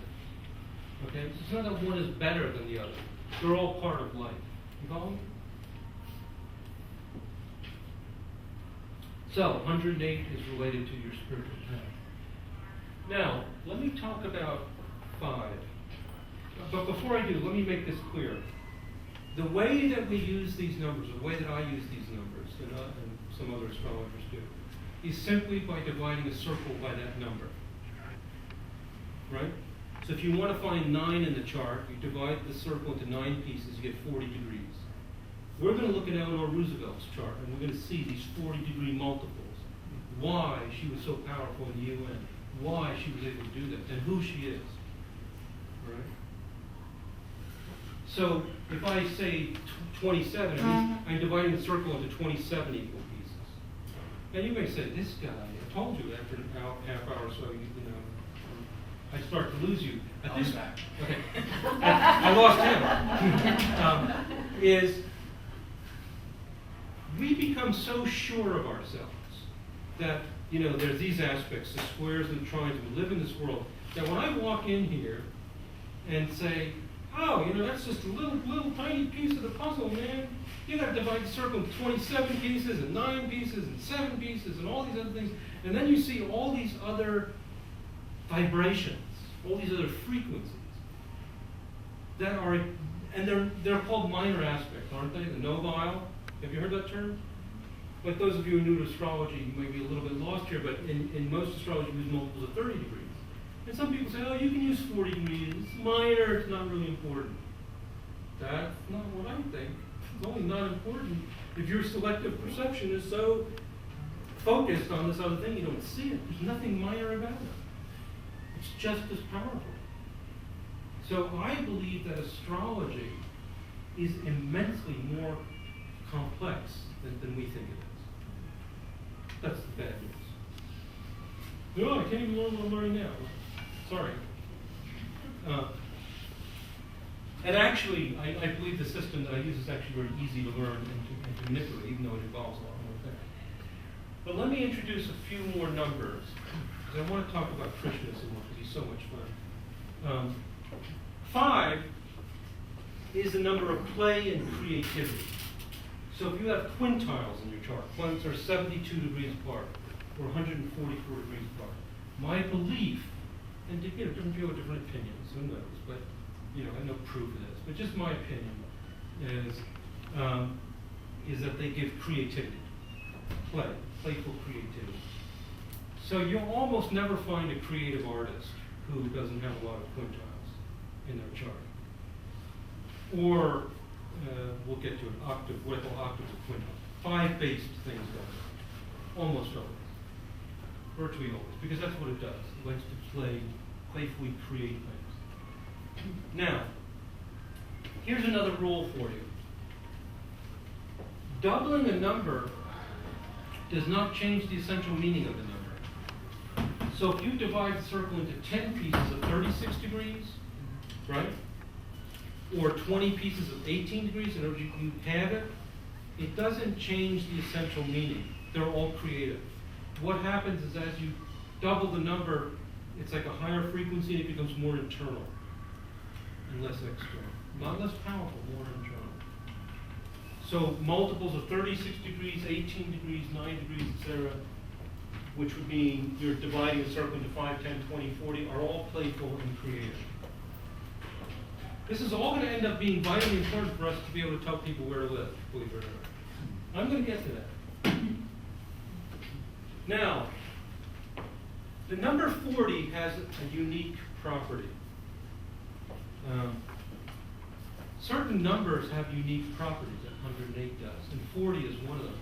Okay? So it's not that one is better than the other. They're all part of life. You follow me? So, 108 is related to your spiritual path. Now, let me talk about 5. But before I do, let me make this clear. The way that we use these numbers, the way that I use these numbers, and some other astrologers do, is simply by dividing a circle by that number. Right? So if you want to find 9 in the chart, you divide the circle into 9 pieces, you get 40 degrees. We're going to look at Eleanor Roosevelt's chart, and we're going to see these 40-degree multiples. Why she was so powerful in the UN, why she was able to do that, and who she is. Right? So if I say 27, I'm dividing the circle into 27 equal pieces. And you may say, this guy, I told you after a half hour or so, you know, I start to lose you. At this back. Okay. I lost him. Is we become so sure of ourselves that, you know, there's these aspects, the squares and the triangles, we live in this world, that when I walk in here and say, oh, you know, that's just a little tiny piece of the puzzle, man. You got to divide the circle into 27 pieces and 9 pieces and 7 pieces and all these other things. And then you see all these other vibrations, all these other frequencies that are, and they're called minor aspects, aren't they? The nobile. Have you heard that term? Like those of you who are new to astrology, you may be a little bit lost here, but in most astrology, we use multiples of 30 degrees. And some people say, oh, you can use 40 degrees. It's minor, it's not really important. That's not what I think. It's only not important if your selective perception is so focused on this other thing, you don't see it. There's nothing minor about it. It's just as powerful. So I believe that astrology is immensely more complex than we think it is. That's the bad news. No, I can't even learn what I'm learning now. Sorry. And actually, I believe the system that I use is actually very easy to learn and to manipulate, even though it involves a lot more things. But let me introduce a few more numbers, because I want to talk about Krishna some more, because he's so much fun. 5 is the number of play and creativity. So if you have quintiles in your chart, planets are 72 degrees apart, or 144 degrees apart. My belief, and you know, different people have different opinions, who knows, but you know, I have no proof of this, but just my opinion is that they give creativity, playful creativity. So you'll almost never find a creative artist who doesn't have a lot of quintiles in their chart. Or we'll get to an octave, what I call octaves of quintiles. 5-based things go. Almost always. Virtually always. Because that's what it does. It likes to playfully create things. Now, here's another rule for you. Doubling a number does not change the essential meaning of the number. So if you divide the circle into 10 pieces of 36 degrees, right? Or 20 pieces of 18 degrees, in other words, you have it, it doesn't change the essential meaning. They're all creative. What happens is as you double the number, it's like a higher frequency and it becomes more internal and less external. Not less powerful, more internal. So multiples of 36 degrees, 18 degrees, 9 degrees, etc., which would mean you're dividing the circle into 5, 10, 20, 40, are all playful and creative. This is all going to end up being vitally important for us to be able to tell people where to live, believe it or not. I'm going to get to that. Now, the number 40 has a unique property. Certain numbers have unique properties, that 108 does, and 40 is one of them.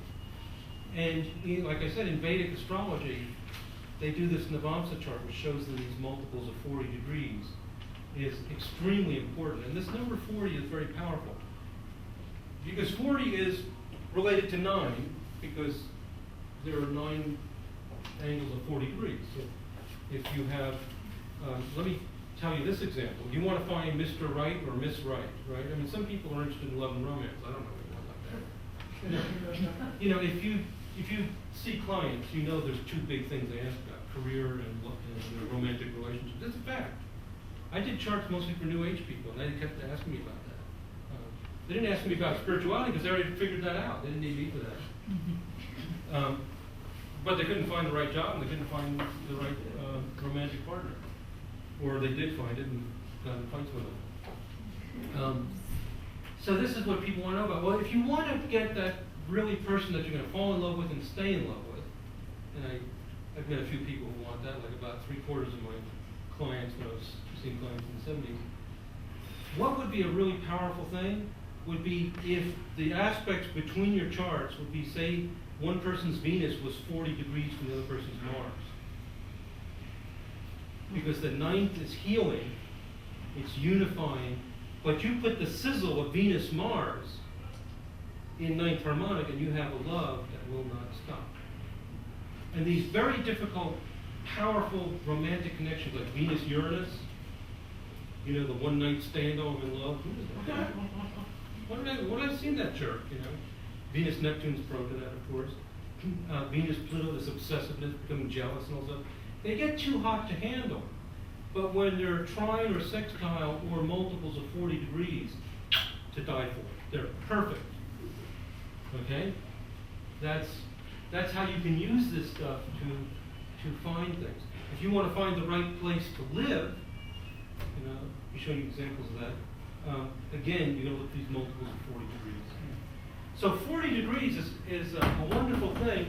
And like I said, in Vedic astrology, they do this Navamsa chart, which shows them these multiples of 40 degrees, is extremely important. And this number 40 is very powerful. Because 40 is related to 9, because there are 9 angles of 40 degrees. So if you have, let me tell you this example. You want to find Mr. Right or Miss Right, right? I mean, some people are interested in love and romance. I don't know anyone like that. You know, if you see clients, you know there's 2 big things they ask about: career and their romantic relationships. That's a fact. I did charts mostly for New Age people, and they kept asking me about that. They didn't ask me about spirituality because they already figured that out. They didn't need me for that. But they couldn't find the right job, and they couldn't find the right romantic partner. Or they did find it and got in fights with them. So this is what people want to know about. Well, if you want to get that really person that you're going to fall in love with and stay in love with, and I've met a few people who want that, like about 3/4 of my clients when I was seeing clients in the 70s. What would be a really powerful thing would be if the aspects between your charts would be, say, one person's Venus was 40 degrees from the other person's Mars. Because the 9th is healing, it's unifying, but you put the sizzle of Venus-Mars in 9th harmonic and you have a love that will not stop. And these very difficult, powerful romantic connections like Venus-Uranus, you know, the one-night stand, oh, I'm in love. Who is that? What have I seen that jerk, you know? Venus-Neptune's prone to that, of course. Venus-Pluto, this obsessiveness, becoming jealous and all that. They get too hot to handle. But when they're trine or sextile or multiples of 40 degrees, to die for. They're perfect. Okay? That's how you can use this stuff to find things. If you want to find the right place to live, you know, I'll show you examples of that. Again, you're going to look at these multiples of 40 degrees. So 40 degrees is a wonderful thing.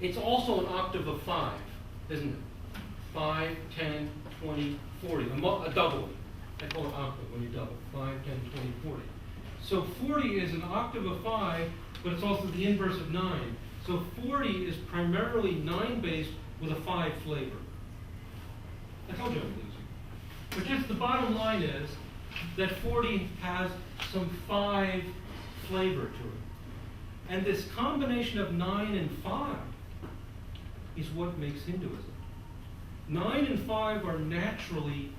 It's also an octave of 5, isn't it? 5, 10, 20, 40. A doubling. I call it octave when you double. 5, 10, 20, 40. So 40 is an octave of 5, but it's also the inverse of 9. So 40 is primarily 9-based with a 5 flavor. I told you I would lose you. But just the bottom line is that 40 has some 5 flavor to it. And this combination of 9 and 5 is what makes Hinduism. 9 and 5 are naturally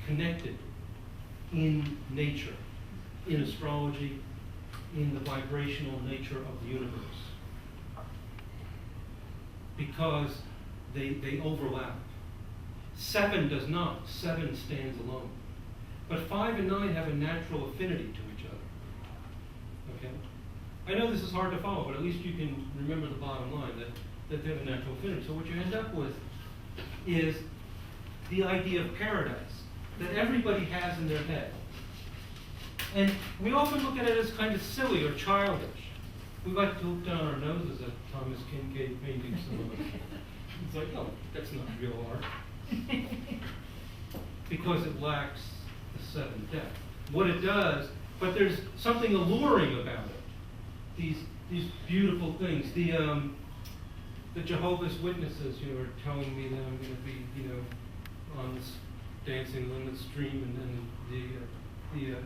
connected in nature, in astrology, in the vibrational nature of the universe. Because they overlap. 7 does not. 7 stands alone. But 5 and 9 have a natural affinity to each other. Okay? I know this is hard to follow, but at least you can remember the bottom line, that they have a natural affinity. So what you end up with is the idea of paradise that everybody has in their head. And we often look at it as kind of silly or childish. We like to look down our noses at Thomas Kincaid paintings. It's like, oh, that's not real art. Because it lacks the 7th depth. What it does, but there's something alluring about it. These beautiful things. The Jehovah's Witnesses, you know, are telling me that I'm going to be, you know, on this dancing on the stream, and then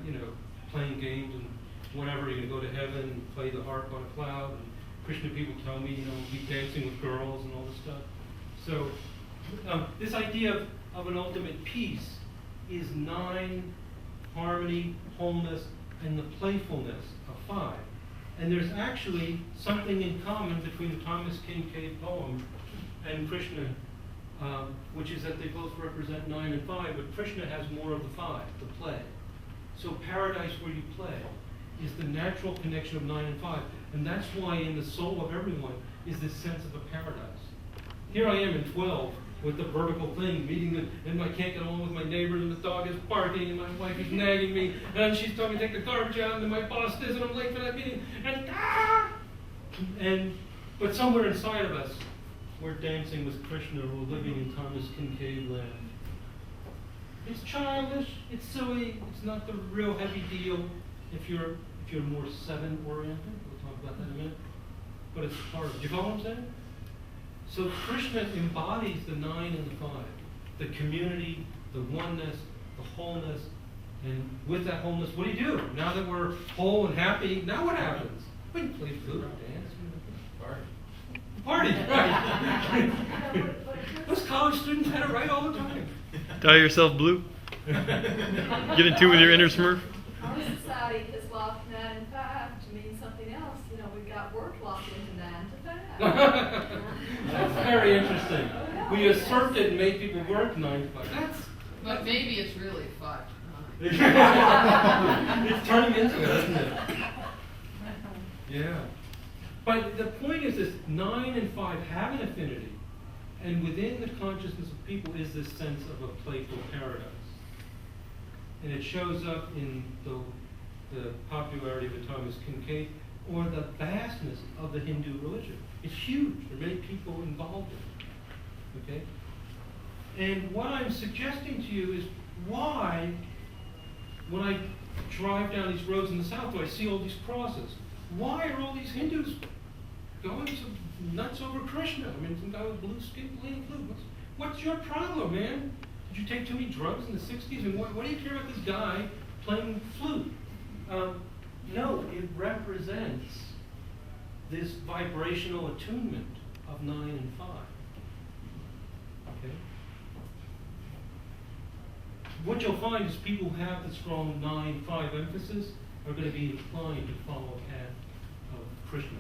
you know, playing games and whatever. You're going to go to heaven and play the harp on a cloud. And Krishna people tell me, you know, we'll be dancing with girls and all this stuff. So this idea of an ultimate peace is 9, harmony, wholeness, and the playfulness of 5. And there's actually something in common between the Thomas Kincaid poem and Krishna, which is that they both represent 9 and 5, but Krishna has more of the 5, the play. So paradise where you play is the natural connection of 9 and 5. And that's why in the soul of everyone is this sense of a paradise. Here I am in 12 with the vertical thing, meeting them, and I can't get along with my neighbors, and the dog is barking, and my wife is nagging me, and she's telling me to take the garbage out, and my boss is, and I'm late for that meeting, but somewhere inside of us, we're dancing with Krishna, we're living in Thomas Kincaid land. It's childish, it's silly, it's not the real heavy deal if you're more 7 oriented. We'll talk about that in a minute. But it's hard. Do you follow what I'm saying? So Krishna embodies the 9 and the 5, the community, the oneness, the wholeness, and with that wholeness, what do? Now that we're whole and happy, now what happens? We can play flute, dance, party, right? Those college students had it right all the time. Dye yourself blue. Get in tune with your inner Smurf. Our society has locked 9 and 5 to mean something else. You know, we've got work locked into 9 to 5. That's very interesting. We usurped it and made people work 9 to 5. That's But maybe it's really 5 to 9. it's turning into it, isn't it? Yeah. But the point is this, 9 and 5 have an affinity, and within the consciousness of people is this sense of a playful paradise. And it shows up in the popularity of the Thomas Kincaid, or the vastness of the Hindu religion. It's huge. There are many people involved in it. Okay? And what I'm suggesting to you is why, when I drive down these roads in the south, do I see all these crosses? Why are all these Hindus going so nuts over Krishna? I mean, some guy with blue skin playing flute. What's your problem, man? Did you take too many drugs in the 60s? And what do you care about this guy playing flute? No, it represents this vibrational attunement of 9 and 5. Okay? What you'll find is people who have the strong 9-5 emphasis are going to be inclined to follow a path of Krishna.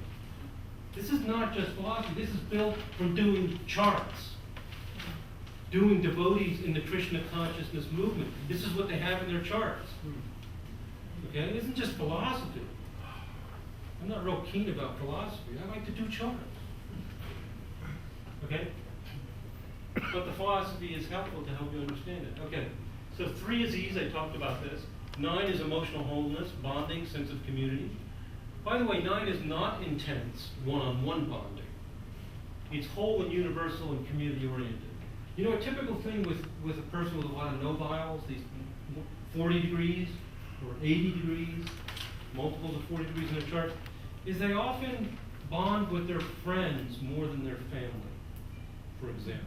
This is not just philosophy. This is built from doing charts, doing devotees in the Krishna consciousness movement. This is what they have in their charts. Okay? It isn't just philosophy. I'm not real keen about philosophy. I like to do charts. Okay? But the philosophy is helpful to help you understand it. Okay. So 3 is ease. I talked about this. 9 is emotional wholeness, bonding, sense of community. By the way, 9 is not intense one-on-one bonding. It's whole and universal and community-oriented. You know, a typical thing with a person with a lot of noviles, these 40 degrees or 80 degrees, multiples of 40 degrees in a chart, is they often bond with their friends more than their family, for example.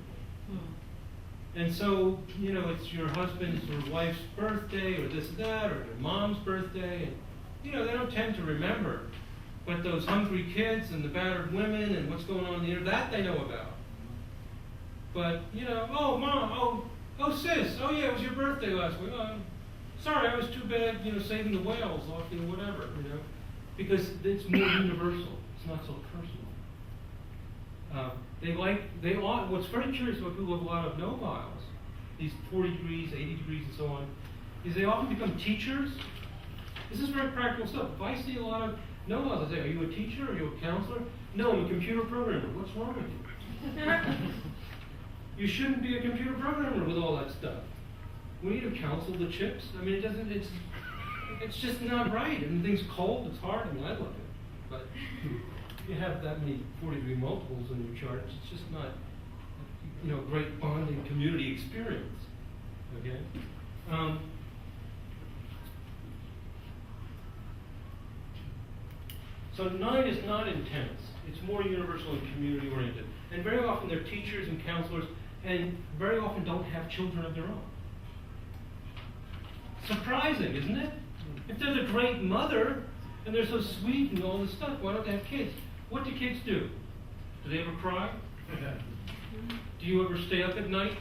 And so, you know, it's your husband's or wife's birthday or this or that, or their mom's birthday, and, you know, they don't tend to remember. But those hungry kids and the battered women and what's going on there, that they know about. But, you know, oh, mom, oh, sis, oh, yeah, it was your birthday last week. Oh, sorry, I was too bad, you know, saving the whales off, you know, whatever, you know. Because it's more universal. It's not so personal. What's very curious about people who have a lot of noviles, these 40 degrees, 80 degrees, and so on, is they often become teachers. This is very practical stuff. If I see a lot of noviles, I say, are you a teacher? Are you a counselor? No, I'm a computer programmer. What's wrong with you? You shouldn't be a computer programmer with all that stuff. We need to counsel the chips. I mean, it's just not right. I mean, things cold, it's hard. I mean, I love it. But if you have that many 40-degree multiples in your charts, it's just not, you know, a great bonding community experience. Okay? So 9 is not intense. It's more universal and community-oriented. And very often they're teachers and counselors, and very often don't have children of their own. Surprising, isn't it? If they're the great mother, and they're so sweet and all this stuff, why don't they have kids? What do kids do? Do they ever cry? Do you ever stay up at night?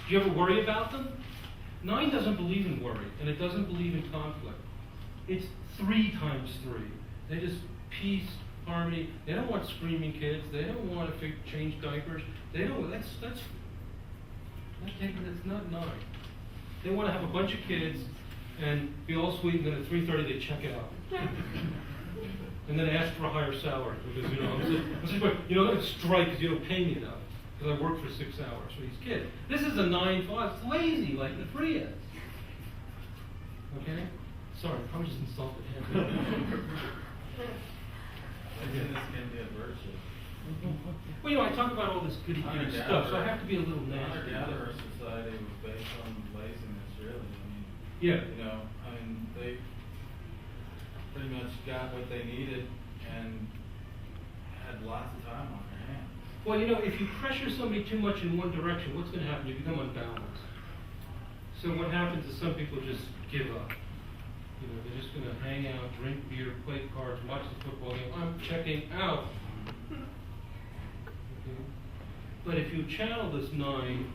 Do you ever worry about them? 9 doesn't believe in worry, and it doesn't believe in conflict. It's 3 times 3. They just peace, harmony. They don't want screaming kids. They don't want to change diapers. They don't. That's not 9. They want to have a bunch of kids and be all sweet, and then at 3:30 they check out, and then ask for a higher salary because I'm going to strike because you don't pay me enough because I work for 6 hours for these kids. This is a 9-5. It's lazy like the Prius. Okay. Sorry, I probably just insulted him. This can be a virtue. Well, you know, I talk about all this goody stuff, so I have to be a little nasty. Hunter-gatherer society was based on laziness, really. I mean, Yeah. you know, I mean, they pretty much got what they needed and had lots of time on their hands. Well, you know, if you pressure somebody too much in one direction, what's going to happen? You become unbalanced. So what happens is some people just give up. You know, they're just going to hang out, drink beer, play cards, watch the football game. I'm checking out. Okay? But if you channel this 9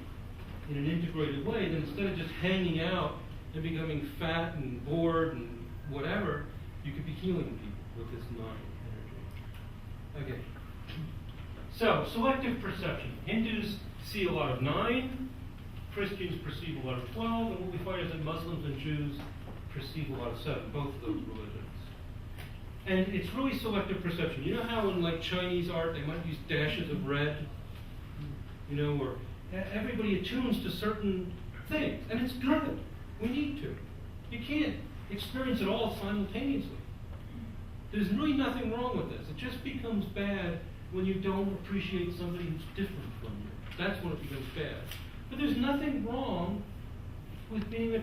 in an integrated way, then instead of just hanging out and becoming fat and bored and whatever, you could be healing people with this 9 energy. Okay. So, selective perception. Hindus see a lot of 9, Christians perceive a lot of 12, and what we find is that Muslims and Jews perceive a lot of 7, both of those religions. And it's really selective perception. You know how in like Chinese art they might use dashes of red? You know, or everybody attunes to certain things, and it's good. We need to. You can't experience it all simultaneously. There's really nothing wrong with this. It just becomes bad when you don't appreciate somebody who's different from you. That's when it becomes bad. But there's nothing wrong with being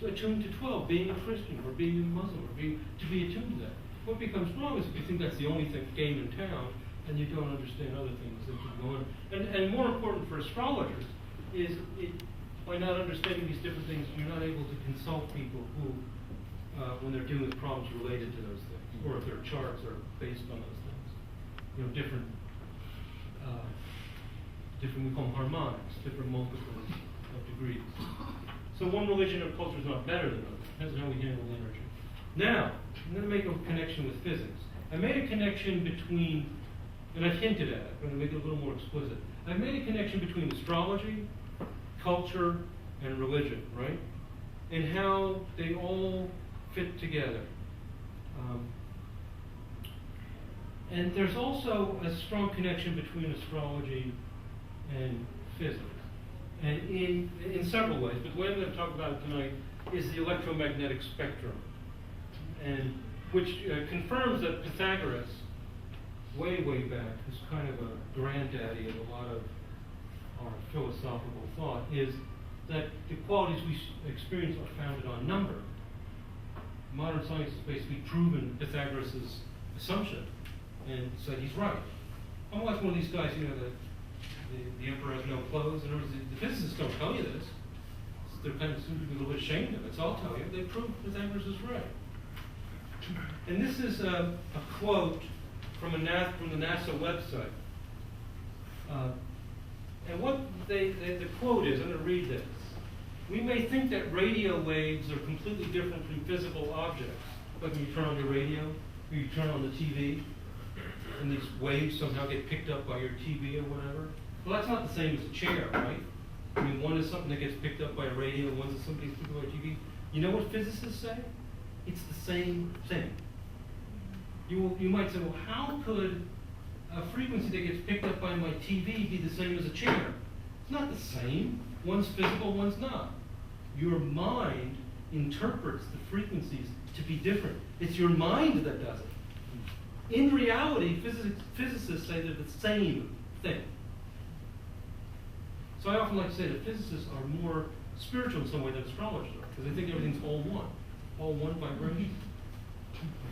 attuned to 12, being a Christian, or being a Muslim, or to be attuned to that. What becomes wrong is if you think that's the only game in town, and you don't understand other things that can go on. And more important for astrologers is by not understanding these different things, you're not able to consult people who, when they're dealing with problems related to those things, or if their charts are based on those things. You know, different, we call them harmonics, different multiples of degrees. So one religion or culture is not better than others. Depends on how we handle energy. Now, I'm going to make a connection with physics. I made a connection between, and I've hinted at it, I'm going to make it a little more explicit. I've made a connection between astrology, culture, and religion, right? And how they all fit together. And there's also a strong connection between astrology and physics. And in several ways, but the way I'm going to talk about it tonight is the electromagnetic spectrum, and which confirms that Pythagoras, way back, who's kind of a granddaddy of a lot of our philosophical thought, is that the qualities we experience are founded on number. Modern science has basically proven Pythagoras' assumption and said he's right. I'm like one of these guys, you know, the emperor has no clothes. In other words, the physicists don't tell you this. They're kind of seem to be a little bit ashamed of it, so I'll tell you. They proved Pythagoras is right. And this is a quote from the NASA website. And what the quote is, I'm going to read this. We may think that radio waves are completely different from physical objects. Like when you turn on your radio, or you turn on the TV, and these waves somehow get picked up by your TV or whatever. Well, that's not the same as a chair, right? I mean, one is something that gets picked up by a radio, and one's something that's picked up by a TV. You know what physicists say? It's the same thing. You might say, well, how could a frequency that gets picked up by my TV be the same as a chair? It's not the same. One's physical, one's not. Your mind interprets the frequencies to be different. It's your mind that does it. In reality, physicists say they're the same thing. So I often like to say that physicists are more spiritual in some way than astrologers are, because they think everything's all one vibration.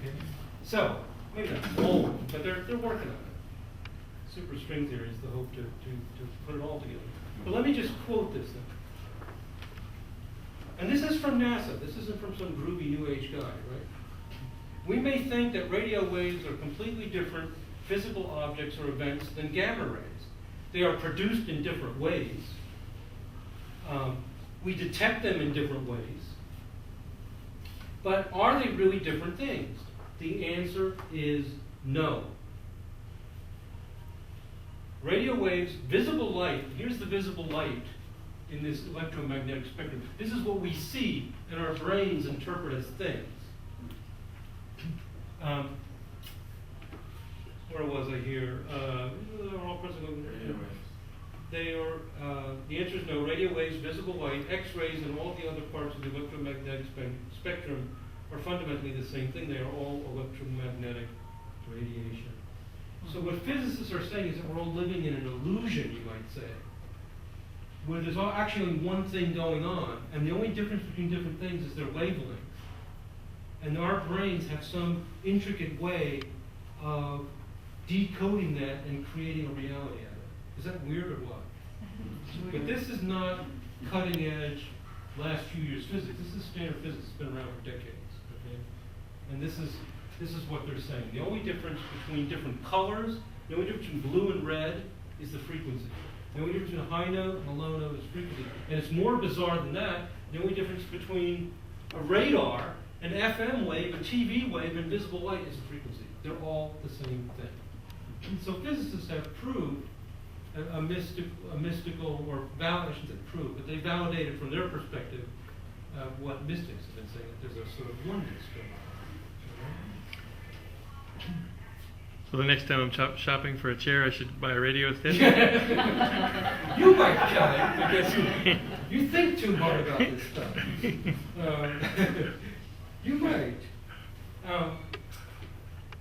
Okay? So, maybe that's all one, but they're working on it. Superstring theory is the hope to put it all together. But let me just quote this thing. And this is from NASA. This isn't from some groovy New Age guy, right? We may think that radio waves are completely different physical objects or events than gamma rays. They are produced in different ways. We detect them in different ways. But are they really different things? The answer is no. Radio waves, visible light, here's the visible light in this electromagnetic spectrum. This is what we see and our brains interpret as things. Where was I here? They're all present. They are, the answer is no. Radio waves, visible light, X-rays, and all the other parts of the electromagnetic spectrum are fundamentally the same thing. They are all electromagnetic radiation. So what physicists are saying is that we're all living in an illusion, you might say, where there's actually one thing going on, and the only difference between different things is their wavelengths. And our brains have some intricate way of decoding that and creating a reality out of it. Is that weird or what? But this is not cutting edge last few years physics. This is standard physics. It's been around for decades. Okay? And this is what they're saying. The only difference between different colors, the only difference between blue and red is the frequency. The only difference between a high note and a low note is frequency. And it's more bizarre than that. The only difference between a radar, an FM wave, a TV wave, and visible light is the frequency. They're all the same thing. So physicists have proved a mystical, or I shouldn't say proved, but they validated from their perspective what mystics have been saying, that there's a sort of oneness going on. So the next time I'm shopping for a chair, I should buy a radio instead? You might, Kelly, because you think too hard about this stuff. You might.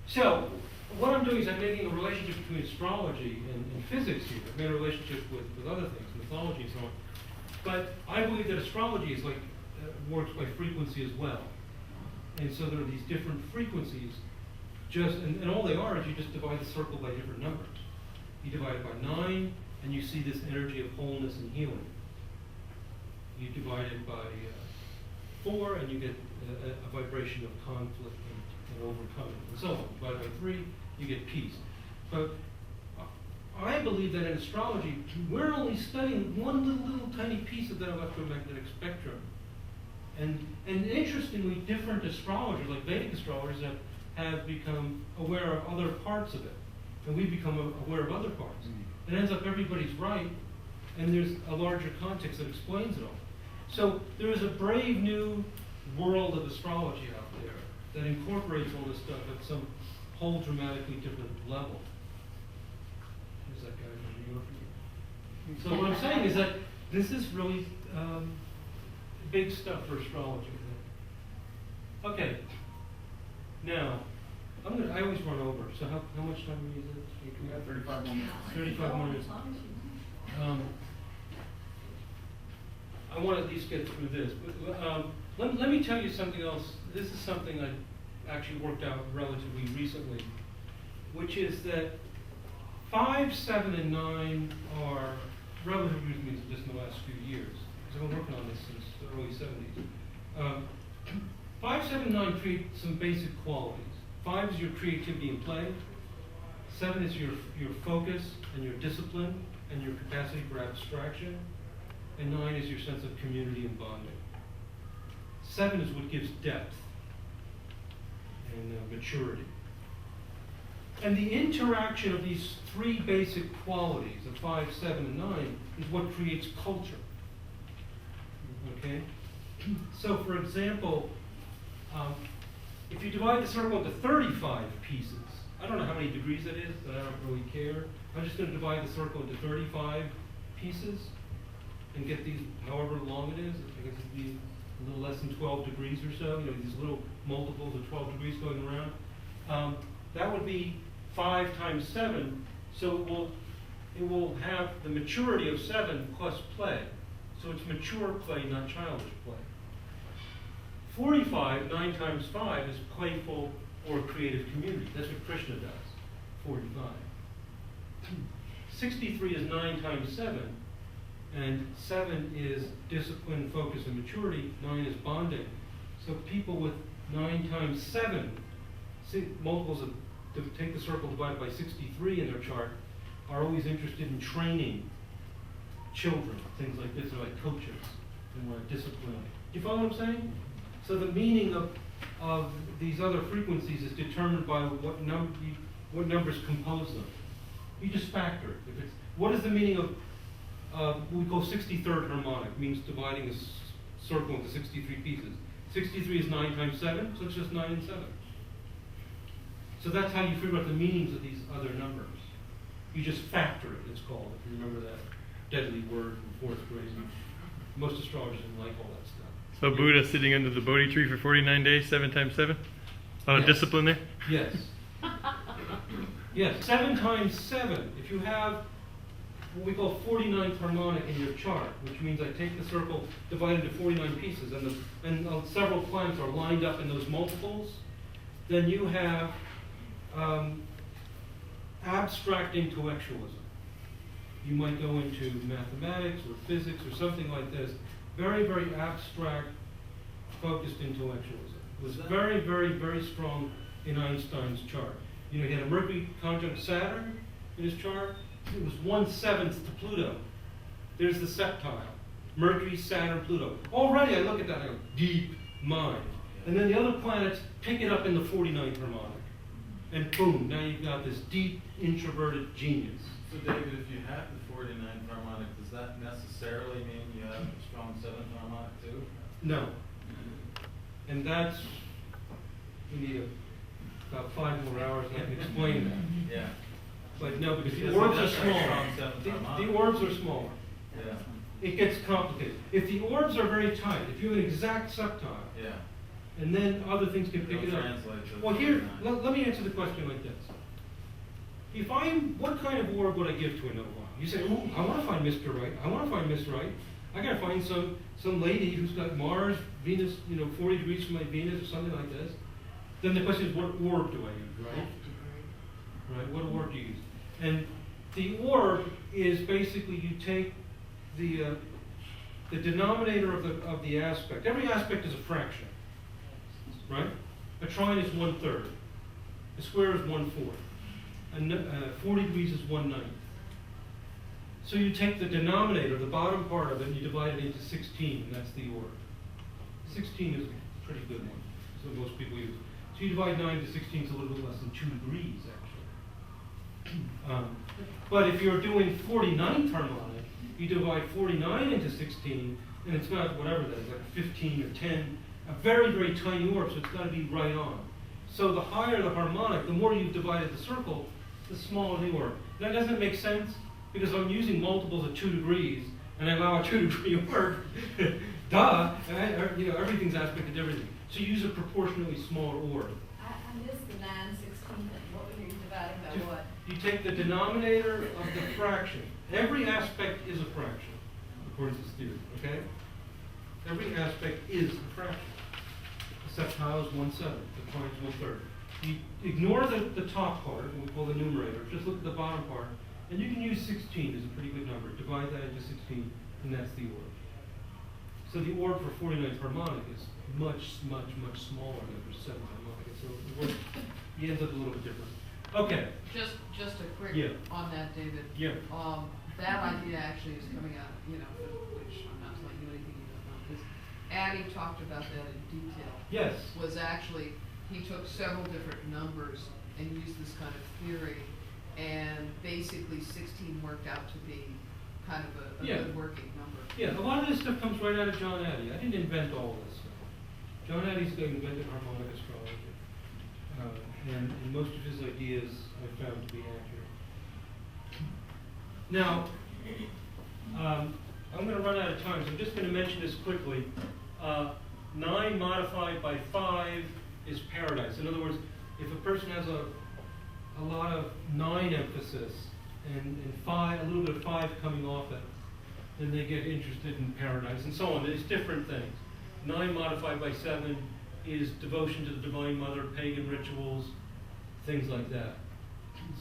So, what I'm doing is I'm making a relationship between astrology and physics here. I've made a relationship with other things, mythology and so on. But I believe that astrology is works by frequency as well. And so there are these different frequencies. And all they are is you just divide the circle by different numbers. You divide it by 9, and you see this energy of wholeness and healing. You divide it by 4, and you get a vibration of conflict and overcoming, and so on. Divide by 3, you get peace. But I believe that in astrology, we're only studying one little tiny piece of that electromagnetic spectrum. And interestingly, different astrologers, like Vedic astrologers, have become aware of other parts of it. And we become aware of other parts. It ends up everybody's right, and there's a larger context that explains it all. So there is a brave new world of astrology out there that incorporates all this stuff at some whole dramatically different level. There's that guy from New York. So what I'm saying is that this is really big stuff for astrology. Okay. Now, I always run over. So how much time do we use it? We have 35 more minutes. 35 more minutes. I want to at least get through this. But, let me tell you something else. This is something I actually worked out relatively recently, which is that 5, 7, and 9 are relatively recent, just in the last few years. Because I've been working on this since the early 70s. 5, 7, and 9 create some basic qualities. 5 is your creativity and play. 7 is your focus and your discipline and your capacity for abstraction. And 9 is your sense of community and bonding. 7 is what gives depth and maturity. And the interaction of these 3 basic qualities of 5, 7, and 9 is what creates culture. Okay? So, for example, if you divide the circle into 35 pieces, I don't know how many degrees it is, but I don't really care. I'm just going to divide the circle into 35 pieces and get these, however long it is. I guess it'd be a little less than 12 degrees or so. You know, these little multiples of 12 degrees going around. That would be 5 times 7. So it will have the maturity of 7 plus play. So it's mature play, not childish play. 45, 9 times 5, is playful or creative community. That's what Krishna does, 45. 63 is 9 times 7, and 7 is discipline, focus, and maturity. 9 is bonding. So people with 9 times 7, multiples of, to take the circle divided by 63 in their chart, are always interested in training children, things like this. They're like coaches and want to discipline. Do you follow what I'm saying? So the meaning of these other frequencies is determined by what numbers compose them. You just factor it. If it's, what is the meaning of what we call 63rd harmonic? It means dividing a circle into 63 pieces. 63 is 9 times 7, so it's just 9 and 7. So that's how you figure out the meanings of these other numbers. You just factor it, it's called, if you remember that deadly word from 4th grade. Most astrologers didn't like all that stuff. So Buddha sitting under the Bodhi tree for 49 days, 7 times 7? A lot of discipline there? Yes. Yes, 7 times 7. If you have what we call 49th harmonic in your chart, which means I take the circle, divide it into 49 pieces, and several planets are lined up in those multiples, then you have abstract intellectualism. You might go into mathematics or physics or something like this. Very, very abstract, focused intellectualism. It was very, very, very strong in Einstein's chart. You know, he had a Mercury conjunct Saturn in his chart. It was 1/7 to Pluto. There's the septile. Mercury, Saturn, Pluto. Already I look at that and I go, deep mind. And then the other planets pick it up in the 49th harmonic. And boom, now you've got this deep, introverted genius. So David, if you have the 49th harmonic, does that necessarily mean you have a strong 7th harmonic too? No. And that's, we need about 5 more hours and I can explain that. Yeah. But no, because the Because orbs it are does have a smaller. strong seventh harmonic. The orbs are smaller. Yeah. It gets complicated. If the orbs are very tight, if you have an exact septile, Yeah. and then other things can pick It'll it up. translate to Well, here, 49. let me answer the question like this. If what kind of orb would I give to a nova? You say, oh, I want to find Mr. Right. I want to find Miss Right. I got to find some lady who's got Mars, Venus, 40 degrees from my Venus or something like this. Then the question is, what orb do I use, right? Right, what orb do you use? And the orb is basically you take the denominator of the aspect. Every aspect is a fraction, right? A trine is 1/3. A square is 1/4. 40 degrees is 1/9. So you take the denominator, the bottom part of it, and you divide it into 16, and that's the orb. 16 is a pretty good one. That's what most people use. So you divide 9 to 16, it's a little bit less than 2 degrees, actually. But if you're doing 49th harmonic, you divide 49 into 16, and it's got whatever that is, like 15 or 10, a very, very tiny orb, so it's got to be right on. So the higher the harmonic, the more you've divided the circle, the smaller the orb. Now, doesn't it make sense? Because I'm using multiples of 2 degrees, and I allow a 2-degree orb. Duh! Everything's aspected to everything. So you use a proportionally smaller orb. I missed the 9/16. What were you dividing by what? You take the denominator of the fraction. Every aspect is a fraction, according to this theory, okay? Every aspect is a fraction. The septile is 1/7, the trine is 1/3. You ignore the top part, what we call the numerator, just look at the bottom part, and you can use 16 as a pretty good number. Divide that into 16, and that's the orb. So the orb for 49th harmonic is much, much, much smaller than for 7th harmonic. So the orb, he ends up a little bit different. Okay. Just a quick Yeah. on that, David. Yeah. That idea actually is coming out, which I'm not telling you anything you don't know, because Addie talked about that in detail. Yes. Was actually, he took several different numbers and used this kind of theory, and basically 16 worked out to be kind of a Yeah. good working number. Yeah, a lot of this stuff comes right out of John Addie. I didn't invent all this stuff. John Addie's the guy who invented harmonic astrology. And most of his ideas I found to be accurate. Now, I'm going to run out of time, so I'm just going to mention this quickly. 9 modified by 5 is paradise. In other words, if a person has a lot of 9 emphasis and 5, a little bit of 5 coming off it, then they get interested in paradise and so on. There's different things. 9 modified by 7 is devotion to the Divine Mother, pagan rituals, things like that.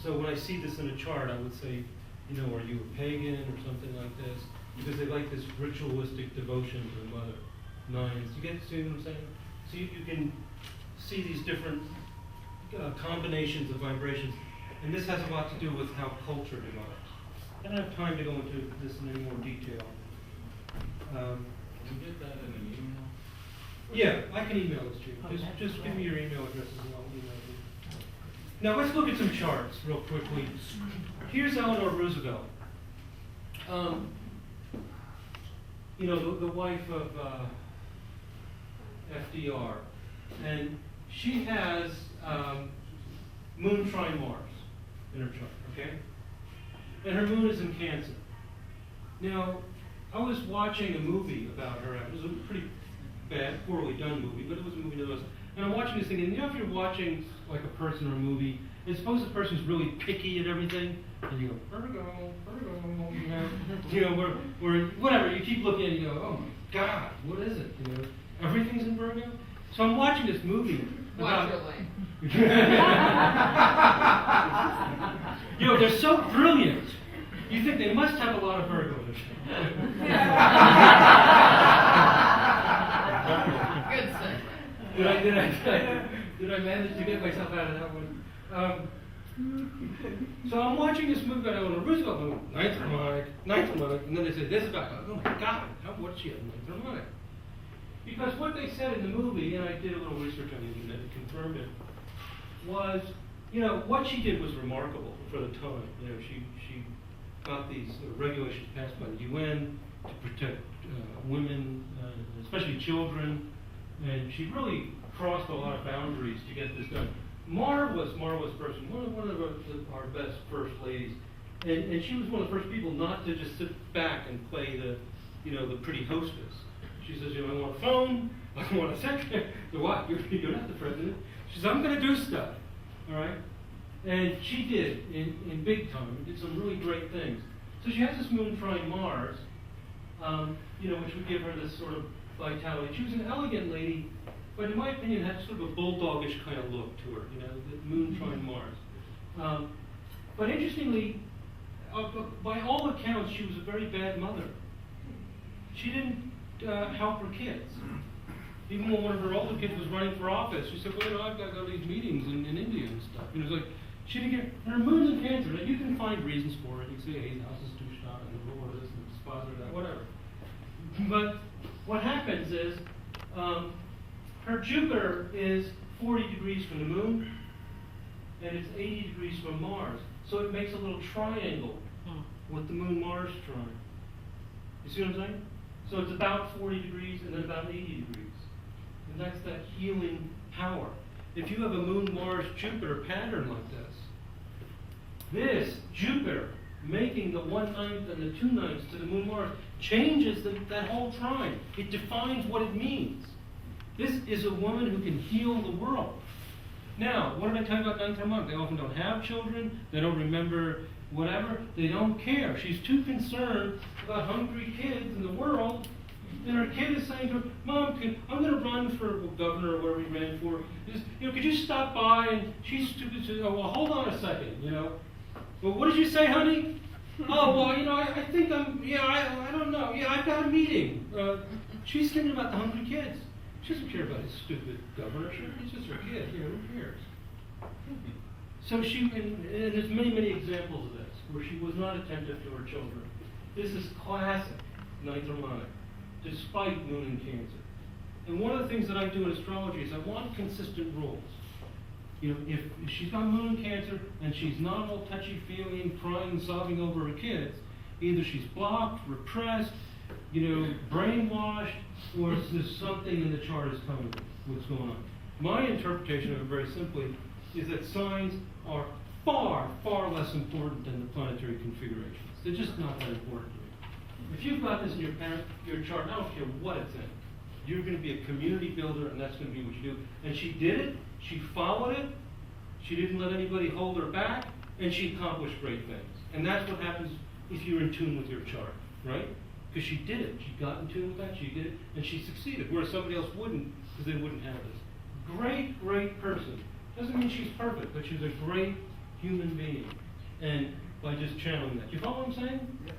So when I see this in a chart, I would say, are you a pagan or something like this? Because they like this ritualistic devotion to the Mother. 9s. You see what I'm saying? So you can see these different combinations of vibrations. And this has a lot to do with how culture develops. I don't have time to go into this in any more detail. Can you get that in an email? Yeah, I can email it to you. Oh, that's Just give right. me your email addresses and I'll email you. Now let's look at some charts real quickly. Here's Eleanor Roosevelt. The wife of FDR. And she has moon trine Mars in her chart, okay? And her moon is in Cancer. Now, I was watching a movie about her. It was a pretty bad, poorly done movie, but it was a movie nonetheless. And I'm watching this thing, and if you're watching like a person or a movie, and suppose the person's really picky at everything, and you go, Virgo, where whatever, you keep looking at it, you go, oh my God, what is it? Everything's in Virgo. So I'm watching this movie. Watch your lane. They're so brilliant. You think they must have a lot of Virgos. Good segue. Did I manage to get myself out of that one? So I'm watching this movie about Eleanor Roosevelt, ninth harmonic, and then they say this about, oh my God, what's she have ninth harmonic? Because what they said in the movie, and I did a little research on the internet to confirm it, was, what she did was remarkable for the time. She got these regulations passed by the UN to protect women, especially children, and she really crossed a lot of boundaries to get this done. Marvelous person, one of our best first ladies, and she was one of the first people not to just sit back and play the pretty hostess. She says, I want a phone, I want a secretary. So what? You're not the president. She says, I'm going to do stuff, all right? And she did in big time. Did some really great things. So she has this moon trine Mars, which would give her this sort of vitality. She was an elegant lady, but in my opinion had sort of a bulldogish kind of look to her, the moon trine Mars. But interestingly, by all accounts, she was a very bad mother. She didn't help her kids. Even when one of her older kids was running for office, she said, well, I've got to go to these meetings in India and stuff. It was like, she didn't get, her moon's in Cancer. Now, you can find reasons for it. You can say, hey, the house is too shot, and the ruler this, and the dispositor that, whatever. But what happens is, her Jupiter is 40 degrees from the moon, and it's 80 degrees from Mars. So it makes a little triangle with the moon-Mars trine. You see what I'm saying? So it's about 40 degrees and then about 80 degrees. And that's that healing power. If you have a moon-Mars-Jupiter pattern like this Jupiter making the 1/9 and the 2/9 to the moon-Mars changes that whole trine. It defines what it means. This is a woman who can heal the world. Now, what did I tell you about ninth harmonic? They often don't have children. They don't remember whatever. They don't care. She's too concerned about hungry kids in the world. And her kid is saying to her, Mom, I'm going to run for governor or whatever he ran for. Could you stop by? And she's stupid. She says, oh, well, hold on a second, Well, what did you say, honey? Oh, well, I think I don't know. Yeah, I've got a meeting. She's thinking about the hungry kids. She doesn't care about his stupid governorship. He's just her kid. Who cares? So and there's many, many examples of this, where she was not attentive to her children. This is classic ninth harmonic, despite moon in Cancer. And one of the things that I do in astrology is I want consistent rules. If she's got moon in Cancer and she's not all touchy-feely, crying, sobbing over her kids, either she's blocked, repressed, brainwashed, or there's something in the chart is telling you what's going on. My interpretation of it, very simply, is that signs are far, far less important than the planetary configurations. They're just not that important to me. If you've got this in your chart, I don't care what it's in. You're going to be a community builder, and that's going to be what you do. And she did it. She followed it. She didn't let anybody hold her back, and she accomplished great things. And that's what happens if you're in tune with your chart, right? Because she did it. She got in tune with that. She did it, and she succeeded, whereas somebody else wouldn't, because they wouldn't have this. Great, great person. Doesn't mean she's perfect, but she's a great human being. And by just channeling that. You follow what I'm saying? Yeah.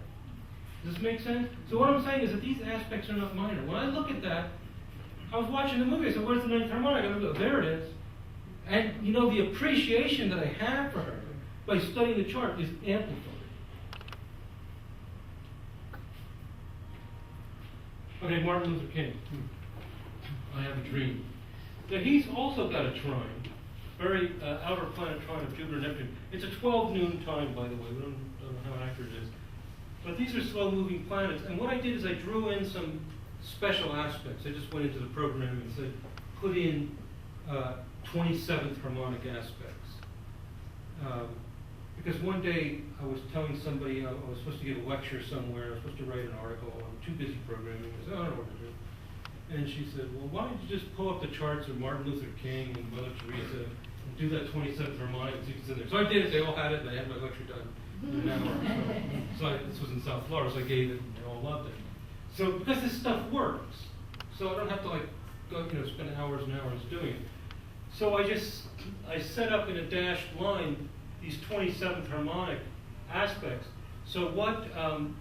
Does this make sense? So what I'm saying is that these aspects are not minor. When I look at that, I was watching the movie, I said, where's the ninth harmonic? I go, there it is. And the appreciation that I have for her by studying the chart is amplified. Okay, Martin Luther King. I have a dream. Now he's also got a trine, very outer planet trine of Jupiter and Neptune. It's a 12 noon time, by the way. We don't know how accurate it is. But these are slow-moving planets. And what I did is I drew in some special aspects. I just went into the programming and said, put in 27th harmonic aspects. Because one day I was telling somebody I was supposed to give a lecture somewhere. I was supposed to write an article. I'm too busy programming. I said, I don't know what to do. And she said, well, why don't you just pull up the charts of Martin Luther King and Mother Teresa and do that 27th harmonic and see what's in there. So I did it. They all had it, and I had my lecture done in an hour. This was in South Florida, so I gave it, and they all loved it. So because this stuff works, so I don't have to go, spend hours and hours doing it. So I set up in a dashed line these 27th harmonic aspects, So what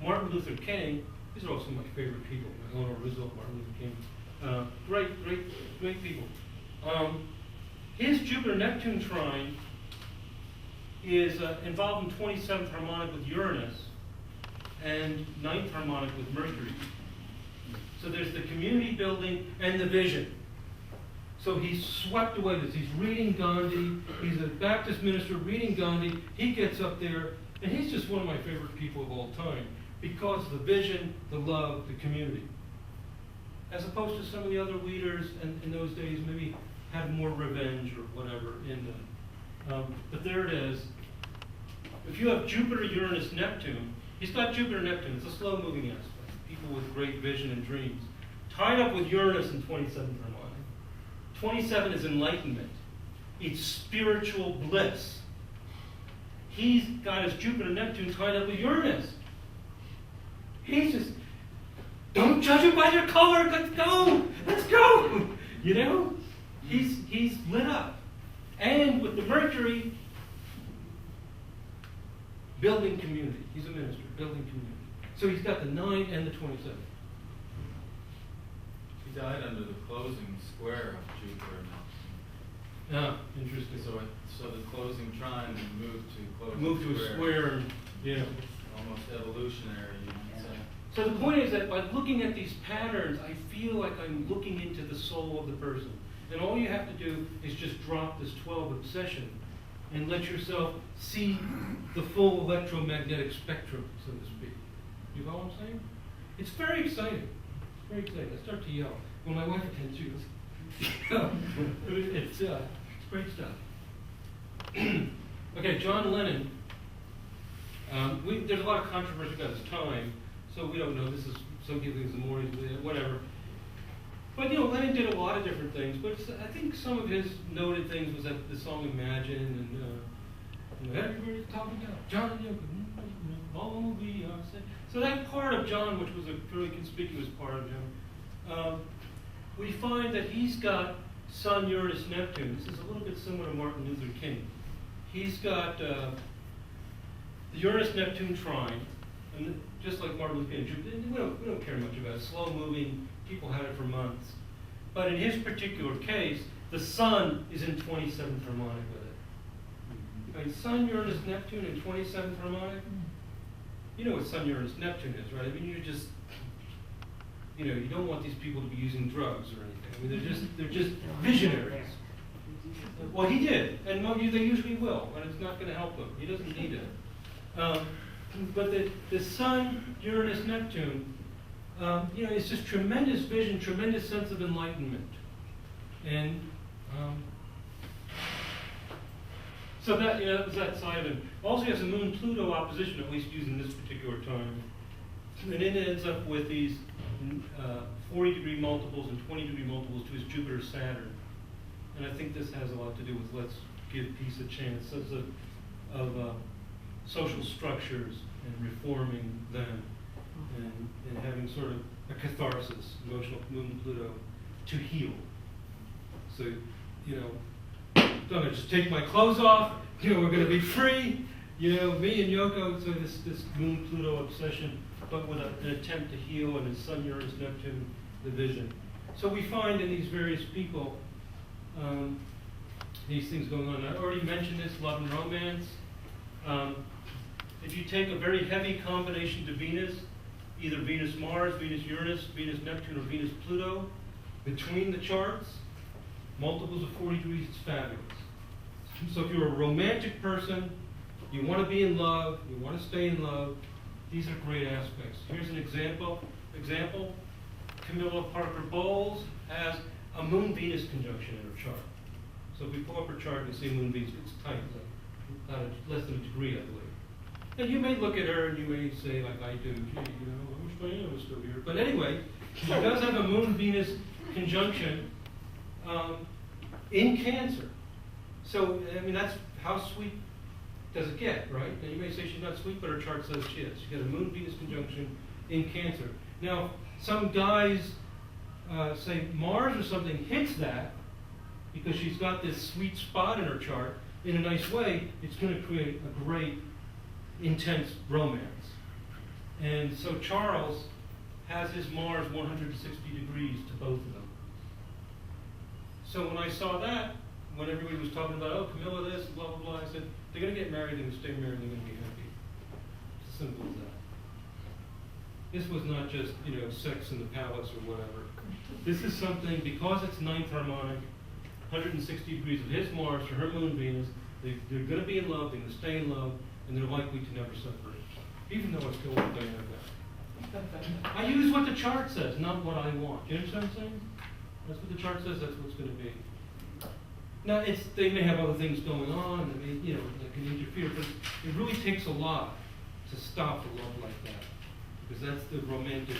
Martin Luther King, these are also my favorite people, Eleanor Roosevelt, Martin Luther King, great people. His Jupiter-Neptune trine is involved in 27th harmonic with Uranus and 9th harmonic with Mercury. So there's the community building and the vision. So he's swept away this. He's reading Gandhi. He's a Baptist minister reading Gandhi. He gets up there, and he's just one of my favorite people of all time because of the vision, the love, the community. As opposed to some of the other leaders in those days, maybe had more revenge or whatever in them. But there it is. If you have Jupiter, Uranus, Neptune, he's got Jupiter, Neptune. It's a slow-moving aspect. People with great vision and dreams. Tied up with Uranus in 27th harmonic. 27 is enlightenment. It's spiritual bliss. He's got his Jupiter, Neptune tied up with Uranus. He's just, don't judge him by their color. Let's go. Let's go. You know? He's lit up. And with the Mercury, building community. He's a minister, building community. So he's got the 9 and the 27. He died under the closing square of Jupiter. Interesting. So the closing trine moved to closing Move to a square, and, yeah. Almost evolutionary, you might say. So the point is that by looking at these patterns, I feel like I'm looking into the soul of the person. And all you have to do is just drop this 12 obsession and let yourself see the full electromagnetic spectrum, so to speak. You know what I'm saying? It's very exciting. It's very exciting. I start to yell. When my wife attends, she goes, it's great stuff. Okay, John Lennon. There's a lot of controversy about his time, so we don't know. This is, some people think it's the mornings, whatever. But, you know, Lennon did a lot of different things, but I think some of his noted things was that the song Imagine, and everybody's talking about John and Yoko, all we are saying. So that part of John, which was a fairly conspicuous part of him, we find that he's got Sun, Uranus, Neptune. This is a little bit similar to Martin Luther King. He's got the Uranus-Neptune trine, and just like Martin Luther King, we don't care much about it. Slow-moving, people had it for months. But in his particular case, the Sun is in 27th harmonic with it. I mean, Sun, Uranus, Neptune in 27th harmonic. You know what Sun, Uranus, Neptune is, right? I mean, you don't want these people to be using drugs or anything. I mean, they're just visionaries. Well, he did, and they usually will, and it's not going to help him. He doesn't need it. But the Sun, Uranus, Neptune, it's just tremendous vision, tremendous sense of enlightenment. And so that, that was that side of it. Also, he has a Moon-Pluto opposition, at least using this particular time. And it ends up with these 40-degree multiples and 20-degree multiples to his Jupiter-Saturn. And I think this has a lot to do with let's give peace a chance, sense of social structures and reforming them and having sort of a catharsis, emotional Moon-Pluto, to heal. So, I'm going to just take my clothes off, we're going to be free, me and Yoko, so this Moon-Pluto obsession, but with an attempt to heal, and his Sun, Uranus, Neptune, the vision. So we find in these various people these things going on. I already mentioned this, love and romance. If you take a very heavy combination to Venus, either Venus-Mars, Venus-Uranus, Venus-Neptune, or Venus-Pluto, between the charts, multiples of 40 degrees, it's fabulous. So if you're a romantic person, you want to be in love, you want to stay in love, these are great aspects. Here's an example. Camilla Parker Bowles has a Moon-Venus conjunction in her chart. So if we pull up her chart and see Moon-Venus, it's tight, less than a degree, I believe. And you may look at her and you may say, like I do, gee, I wish my aunt was still here. But anyway, she does have a Moon-Venus conjunction in Cancer. So, I mean, that's how sweet does it get, right? And you may say she's not sweet, but her chart says she is. She's got a Moon-Venus conjunction in Cancer. Now, some guys say Mars or something hits that because she's got this sweet spot in her chart in a nice way. It's going to create a great, intense romance. And so Charles has his Mars 160 degrees to both of them. So when I saw that, when everybody was talking about, oh, Camilla this, blah, blah, blah, I said, they're going to get married, they're going to stay married, they're going to be happy. It's as simple as that. This was not just, sex in the palace or whatever. This is something, because it's ninth harmonic, 160 degrees of his Mars to her moon Venus, they're going to be in love, they're going to stay in love, and they're likely to never separate. Even though I still want to have that. I use what the chart says, not what I want. You understand what I'm saying? That's what the chart says, that's what it's going to be. Now, they may have other things going on, that can interfere, but it really takes a lot to stop a love like that. Because that's the romantic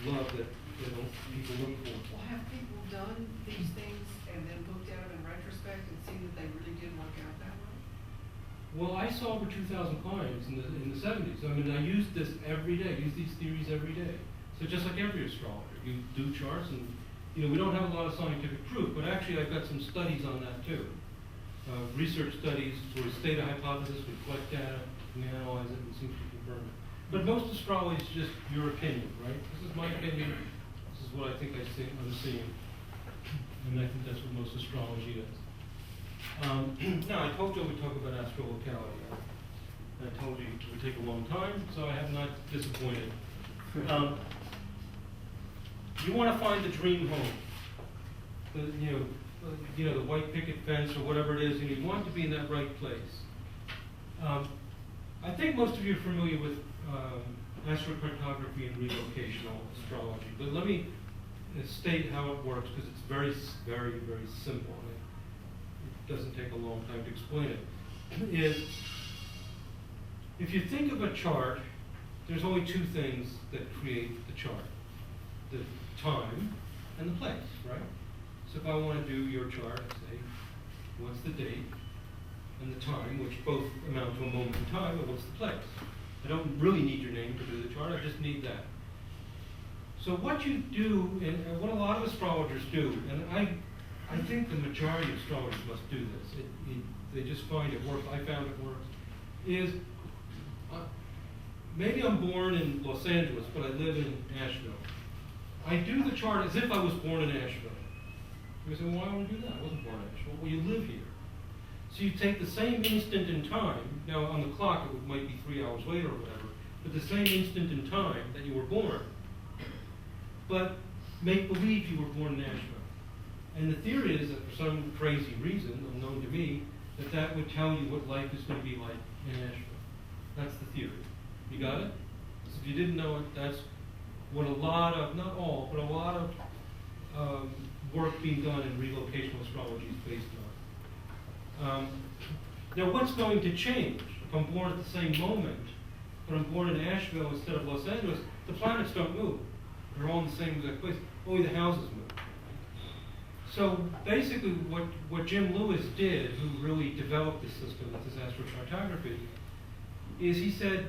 love that people look for. Well, have people done these things and then looked at it in retrospect and seen that they really did work out that way? Well, I saw over 2,000 clients in the 70s. I mean, I use this every day, use these theories every day. So just like every astrologer, you do charts and, we don't have a lot of scientific proof, but actually I've got some studies on that too. Research studies where we state a hypothesis, we collect data, we analyze it, and it seems to confirm it. But most astrology is just your opinion, right? This is my opinion, this is what I think I'm seeing. And I think that's what most astrology is. Now, I told you we'd talk about astrolocality. I told you it would take a long time, so I have not disappointed. You want to find the dream home, the white picket fence or whatever it is, and you want it to be in that right place. I think most of you are familiar with astrocartography and relocational astrology, but let me state how it works because it's very, very, very simple. It doesn't take a long time to explain it. If you think of a chart, there's only two things that create the chart. The time and the place, right? So if I want to do your chart, I say, what's the date and the time, which both amount to a moment in time, but what's the place? I don't really need your name to do the chart, I just need that. So what you do, and what a lot of astrologers do, and I think the majority of astrologers must do this, they just find it works, I found it works, is maybe I'm born in Los Angeles, but I live in Asheville. I do the chart as if I was born in Asheville. You say, well, why would I do that? I wasn't born in Asheville. Well, you live here. So you take the same instant in time, now on the clock it might be 3 hours later or whatever, but the same instant in time that you were born, but make believe you were born in Asheville. And the theory is that for some crazy reason, unknown to me, that would tell you what life is going to be like in Asheville. That's the theory. You got it? So if you didn't know it, that's what a lot of, not all, but a lot of work being done in relocational astrology is based on. Now what's going to change? If I'm born at the same moment, but I'm born in Asheville instead of Los Angeles, the planets don't move. They're all in the same exact place. Only the houses move. So basically what Jim Lewis did, who really developed this system, this is astrocartography, is he said,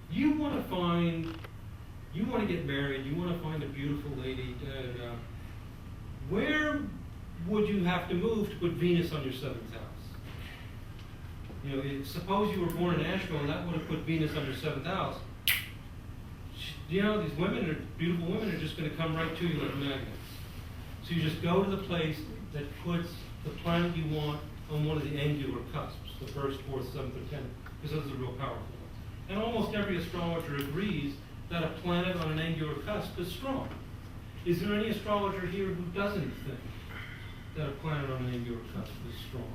you want to get married, you want to find a beautiful lady, where would you have to move to put Venus on your seventh house? Suppose you were born in Asheville and that would have put Venus on your seventh house. These beautiful women are just going to come right to you like magnets. So you just go to the place that puts the planet you want on one of the angular cusps, the first, fourth, seventh, or 10th, because those are the real powerful ones. And almost every astrologer agrees that a planet on an angular cusp is strong. Is there any astrologer here who doesn't think that a planet on an angular cusp is strong?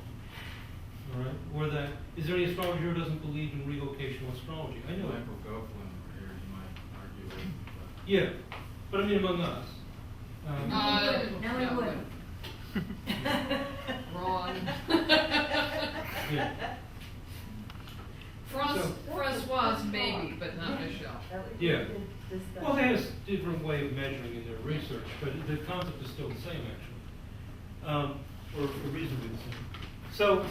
All right? Or that, is there any astrologer who doesn't believe in relocational astrology? I know. Michael Gofflin here, you might argue with. But Yeah, but I mean among us. No, we wouldn't. Wrong. Yeah. Francoise maybe, but not Michelle. Yeah. Well, they have a different way of measuring in their research, but the concept is still the same, actually, or reasonably the same. So,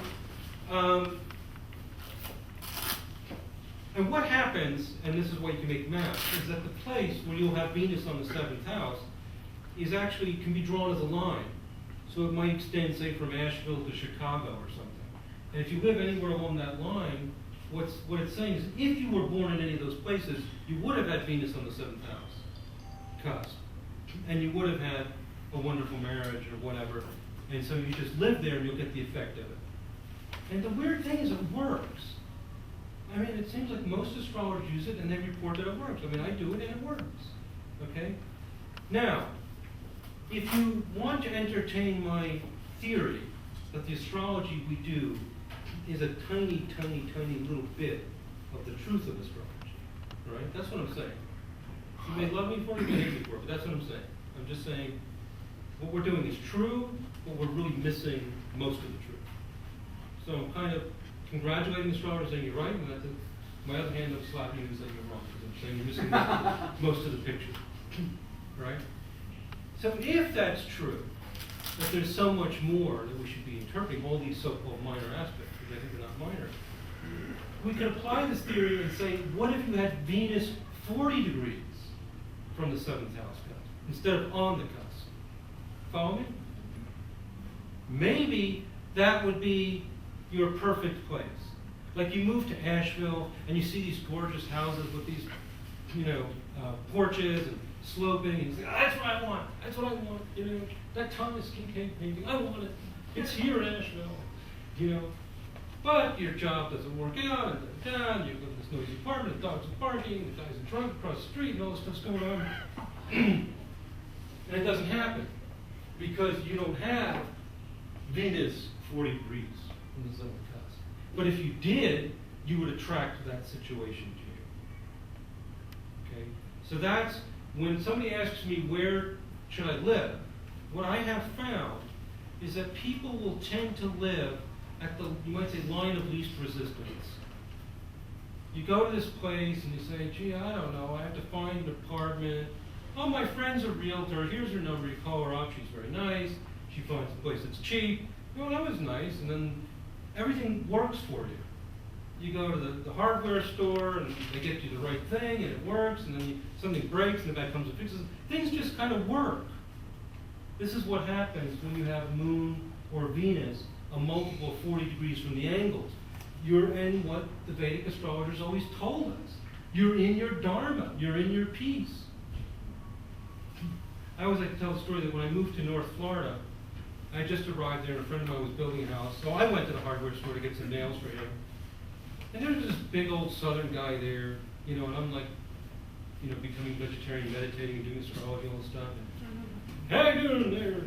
and what happens, and this is why you can make math, is that the place where you'll have Venus on the seventh house is actually can be drawn as a line. So it might extend, say, from Asheville to Chicago or something. And if you live anywhere along that line, what it's saying is, if you were born in any of those places, you would have had Venus on the 7th house cusp, and you would have had a wonderful marriage or whatever, and so you just live there and you'll get the effect of it. And the weird thing is, it works. I mean, it seems like most astrologers use it and they report that it works. I mean, I do it and it works. Okay? Now, if you want to entertain my theory that the astrology we do is a tiny, tiny, tiny little bit of the truth of astrology, right? That's what I'm saying. You may love me for it, you may hate me for it, but that's what I'm saying. I'm just saying what we're doing is true, but we're really missing most of the truth. So I'm kind of congratulating astrologers, saying you're right, and at my other hand, I'm slapping you and saying you're wrong, because I'm saying you're missing most of the picture, right? So if that's true, that there's so much more that we should be interpreting, all these so-called minor aspects, because I think they're not minor, we could apply this theory and say, what if you had Venus 40 degrees from the 7th house cusp, instead of on the cusp? Follow me? Maybe that would be your perfect place. Like you move to Asheville and you see these gorgeous houses with these, porches and sloping, and you say, that's what I want, that's what I want, that Thomas Kincaid painting, I want it, it's here in Asheville, But your job doesn't work out, and then down, you live in this noisy apartment, the dogs are barking, the guy's drunk across the street, and all this stuff's going on. And it doesn't happen, because you don't have Venus 40 degrees from the 7th cusp. But if you did, you would attract that situation to you. Okay? So that's, when somebody asks me where should I live, what I have found is that people will tend to live at the, you might say, line of least resistance. You go to this place and you say, gee, I don't know, I have to find an apartment. Oh, my friend's a realtor, here's her number, you call her up, she's very nice, she finds a place that's cheap. Well, that was nice, and then everything works for you. You go to the hardware store and they get you the right thing and it works, and then something breaks and the guy comes and fixes it. Things just kind of work. This is what happens when you have Moon or Venus a multiple of 40 degrees from the angles. You're in what the Vedic astrologers always told us. You're in your dharma. You're in your peace. I always like to tell the story that when I moved to North Florida, I just arrived there and a friend of mine was building a house. So I went to the hardware store to get some nails for him. And there was this big old southern guy there, and I'm like, becoming vegetarian, meditating, and doing astrology and all this stuff. And, how you doing there?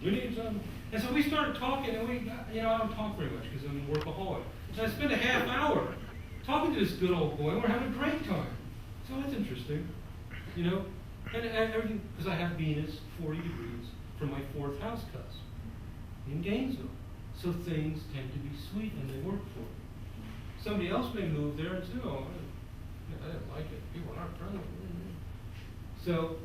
You need something? And so we started talking, and I don't talk very much because I'm a workaholic. So I spent a half hour talking to this good old boy, and we're having a great time. So that's interesting, And everything, because I have Venus 40 degrees from my 4th house cusp in Gainesville. So things tend to be sweet and they work for me. Somebody else may move there and say, oh, I didn't like it. People aren't friendly. So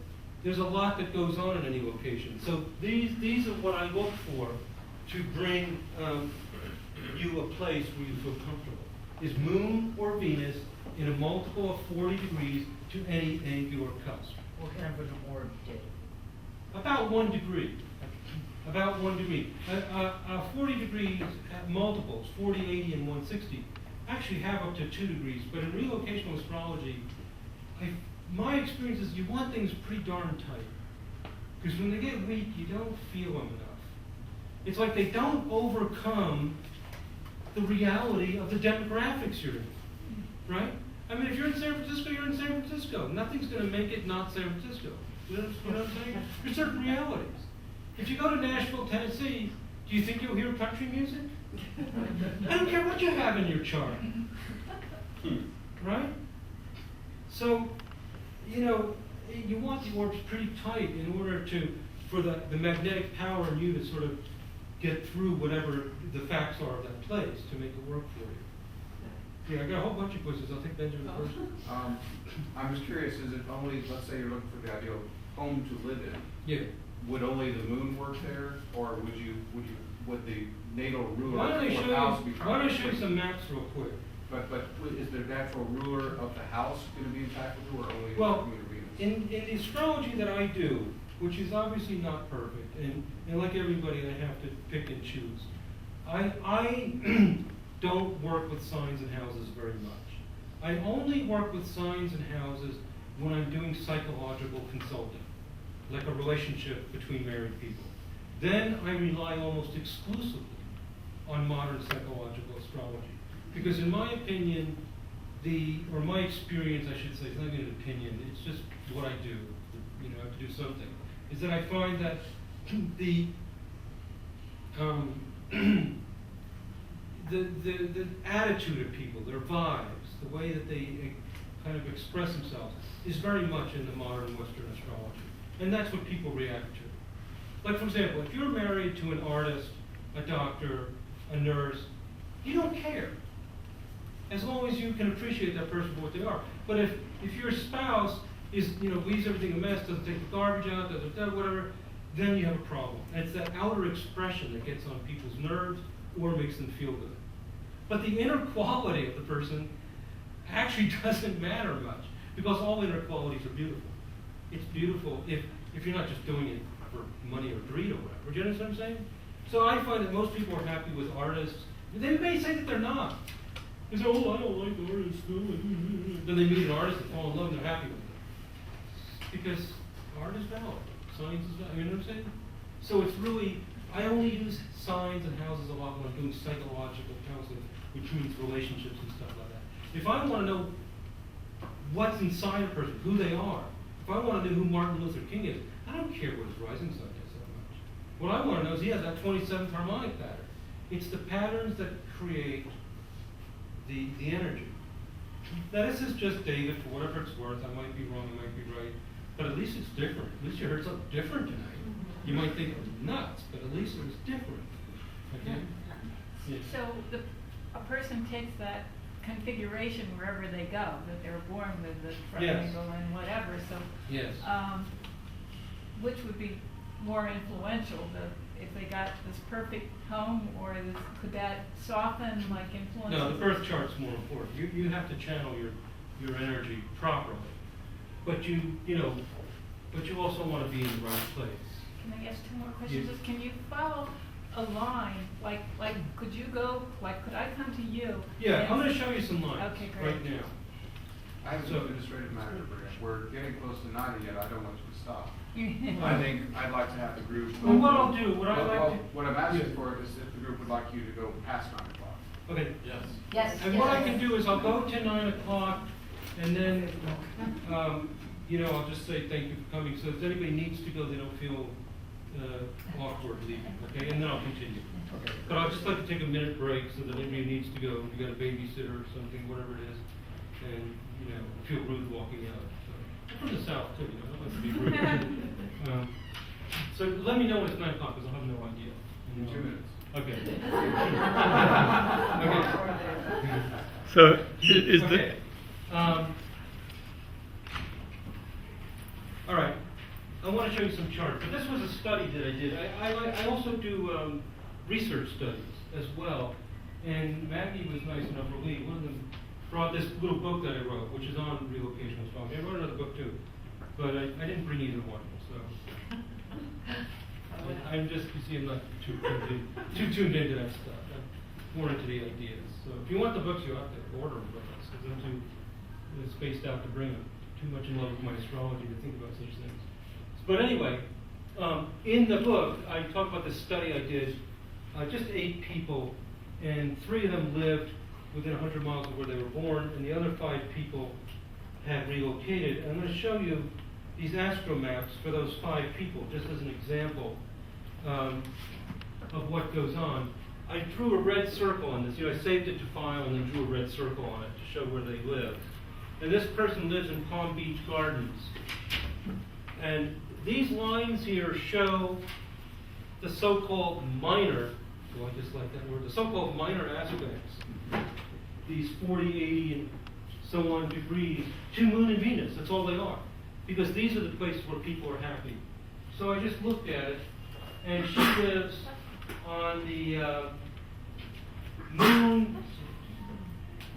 there's a lot that goes on in any location. So these are what I look for to bring you a place where you feel comfortable. Is Moon or Venus in a multiple of 40 degrees to any angular cusp. What kind of an orb did? About 1 degree. About 1 degree. 40 degrees at multiples, 40, 80, and 160, actually have up to 2 degrees. But in relocational astrology, my experience is you want things pretty darn tight. Because when they get weak, you don't feel them enough. It's like they don't overcome the reality of the demographics you're in. Right? I mean, if you're in San Francisco, you're in San Francisco. Nothing's going to make it not San Francisco. You know what I'm saying? There's certain realities. If you go to Nashville, Tennessee, do you think you'll hear country music? I don't care what you have in your chart. Right? So, you want the orbs pretty tight in order for the magnetic power in you to sort of get through whatever the facts are of that place to make it work for you. Yeah, I got a whole bunch of questions. I'll take Benjamin first. I'm just curious, is it only, let's say you're looking for the ideal home to live in? Yeah. Would only the moon work there, or would the natal ruler Why don't I show you some maps real quick? But is the natural ruler of the house going to be impacted, or only Well, Moon or Venus? in the astrology that I do, which is obviously not perfect, and like everybody, I have to pick and choose. I don't work with signs and houses very much. I only work with signs and houses when I'm doing psychological consulting, like a relationship between married people. Then I rely almost exclusively on modern psychological astrology. Because in my opinion, or my experience, I should say, it's not even an opinion, it's just what I do, you know, I have to do something, is that I find that the attitude of people, their vibes, the way that they kind of express themselves is very much in the modern Western astrology. And that's what people react to. Like, for example, if you're married to an artist, a doctor, a nurse, you don't care, as long as you can appreciate that person for what they are. But if your spouse is, you know, leaves everything a mess, doesn't take the garbage out, whatever, then you have a problem. And it's that outer expression that gets on people's nerves or makes them feel good. But the inner quality of the person actually doesn't matter much, because all inner qualities are beautiful. It's beautiful if you're not just doing it for money or greed or whatever. Do you understand what I'm saying? So I find that most people are happy with artists. They may say that they're not. They say, oh, I don't like artists. Then they meet an artist and fall in love and they're happy with them. Because art is valid. Science is valid. You know what I'm saying? So it's really, I only use signs and houses a lot when I'm doing psychological counseling, which means relationships and stuff like that. If I want to know what's inside a person, who they are, if I want to know who Martin Luther King is, I don't care what his rising sign is so much. What I want to know is he has that 27th harmonic pattern. It's the patterns that create the energy. Now this is just David, for whatever it's worth. I might be wrong, I might be right, but at least it's different. At least you heard something different tonight. You might think it was nuts, but at least it was different. Okay? Yeah. So a person takes that configuration wherever they go, that they were born with the triangle and whatever, so Yes. Which would be more influential, if they got this perfect home, or could that soften, like, influence? No, the birth chart's more important. You have to channel your energy properly, but you also want to be in the right place. Can I ask two more questions? Yeah. Just, can you follow a line, like could you go, like, could I come to you? Yeah, and- I'm going to show you some lines Okay, great. right now. I have an So- administrative matter, we're getting close to 90 yet, I don't want you to stop. I think I'd like to have the group. Well, what I'll do, what I'd like to... What I'm asking Yeah. for is if the group would like you to go past 9 o'clock. Okay. Yes. Yes. And what I can do is I'll go to 9 o'clock, and then, I'll just say thank you for coming. So if anybody needs to go, they don't feel awkward leaving, okay? And then I'll continue. Okay. But I'd just like to take a minute break so that anybody who needs to go, if you got a babysitter or something, whatever it is, and, feel rude walking out. So, I'm from the South, too, I don't like to be rude. So let me know when it's 9 o'clock, because I'll have no idea. In 2 minutes. Okay. Okay. So is Okay. All right. I want to show you some charts, but this was a study that I did. I also do research studies as well, and Maggie was nice enough, or Lee, one of them brought this little book that I wrote, which is on relocational astrology. I wrote another book too, but I didn't bring either one, so. I'm just, you see, I'm not too tuned into that stuff. I'm more into the ideas. So if you want the books, you have to order them from us, because I'm too spaced out to bring them. Too much in love with my astrology to think about such things. But anyway, in the book, I talk about this study I did, just 8 people, and 3 of them lived within 100 miles of where they were born, and the other 5 people had relocated. And I'm going to show you these astro maps for those 5 people, just as an example of what goes on. I drew a red circle on this. I saved it to file and then drew a red circle on it to show where they live. And this person lives in Palm Beach Gardens. And these lines here show the so-called minor, so I just like that word, the so-called minor aspects. These 40, 80, and so on degrees to Moon and Venus. That's all they are. Because these are the places where people are happy. So I just looked at it, and she lives on the moon.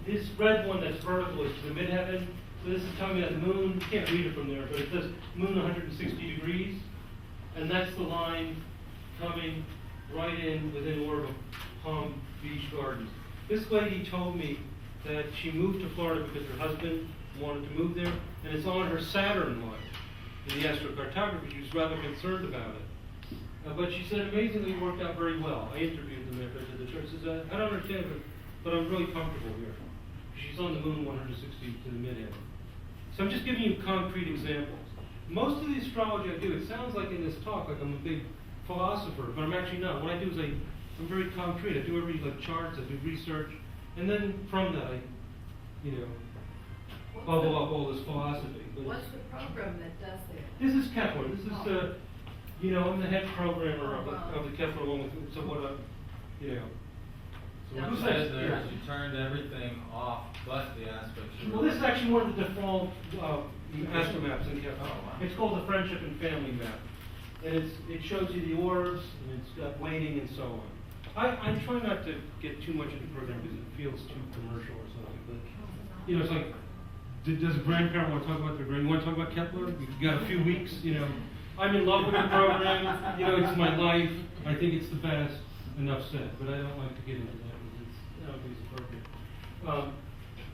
This red one that's vertical is to the midheaven. So this is telling me that the moon, you can't read it from there, but it says moon 160 degrees. And that's the line coming right in within orb of Palm Beach Gardens. This lady told me that she moved to Florida because her husband wanted to move there, and it's on her Saturn line in the astrocartography. She was rather concerned about it. But she said amazingly it worked out very well. I interviewed them after I did the chart. She says, I don't understand it, but I'm really comfortable here. She's on the moon 160 to the midheaven. So I'm just giving you concrete examples. Most of the astrology I do, it sounds like in this talk like I'm a big philosopher, but I'm actually not. What I do is I'm very concrete. I do every charts, I do research, and then from that I, bubble up all this philosophy. But What's the program that does that? this is Kepler. This is I'm the head programmer of the Kepler along with, so what So What who you says said there is you turned everything off but the aspects you Well, were this is actually one of the default astromaps in Kepler. Oh, wow. It's called the Friendship and Family Map. And it shows you the orbs, and it's got weighting and so on. I try not to get too much into the program because it feels too commercial or something. But, it's like, does a grandparent want to talk about their grand? You want to talk about Kepler? You've got a few weeks, I'm in love with the program, it's my life. I think it's the best. Enough said, but I don't like to get into that because I don't think it's appropriate.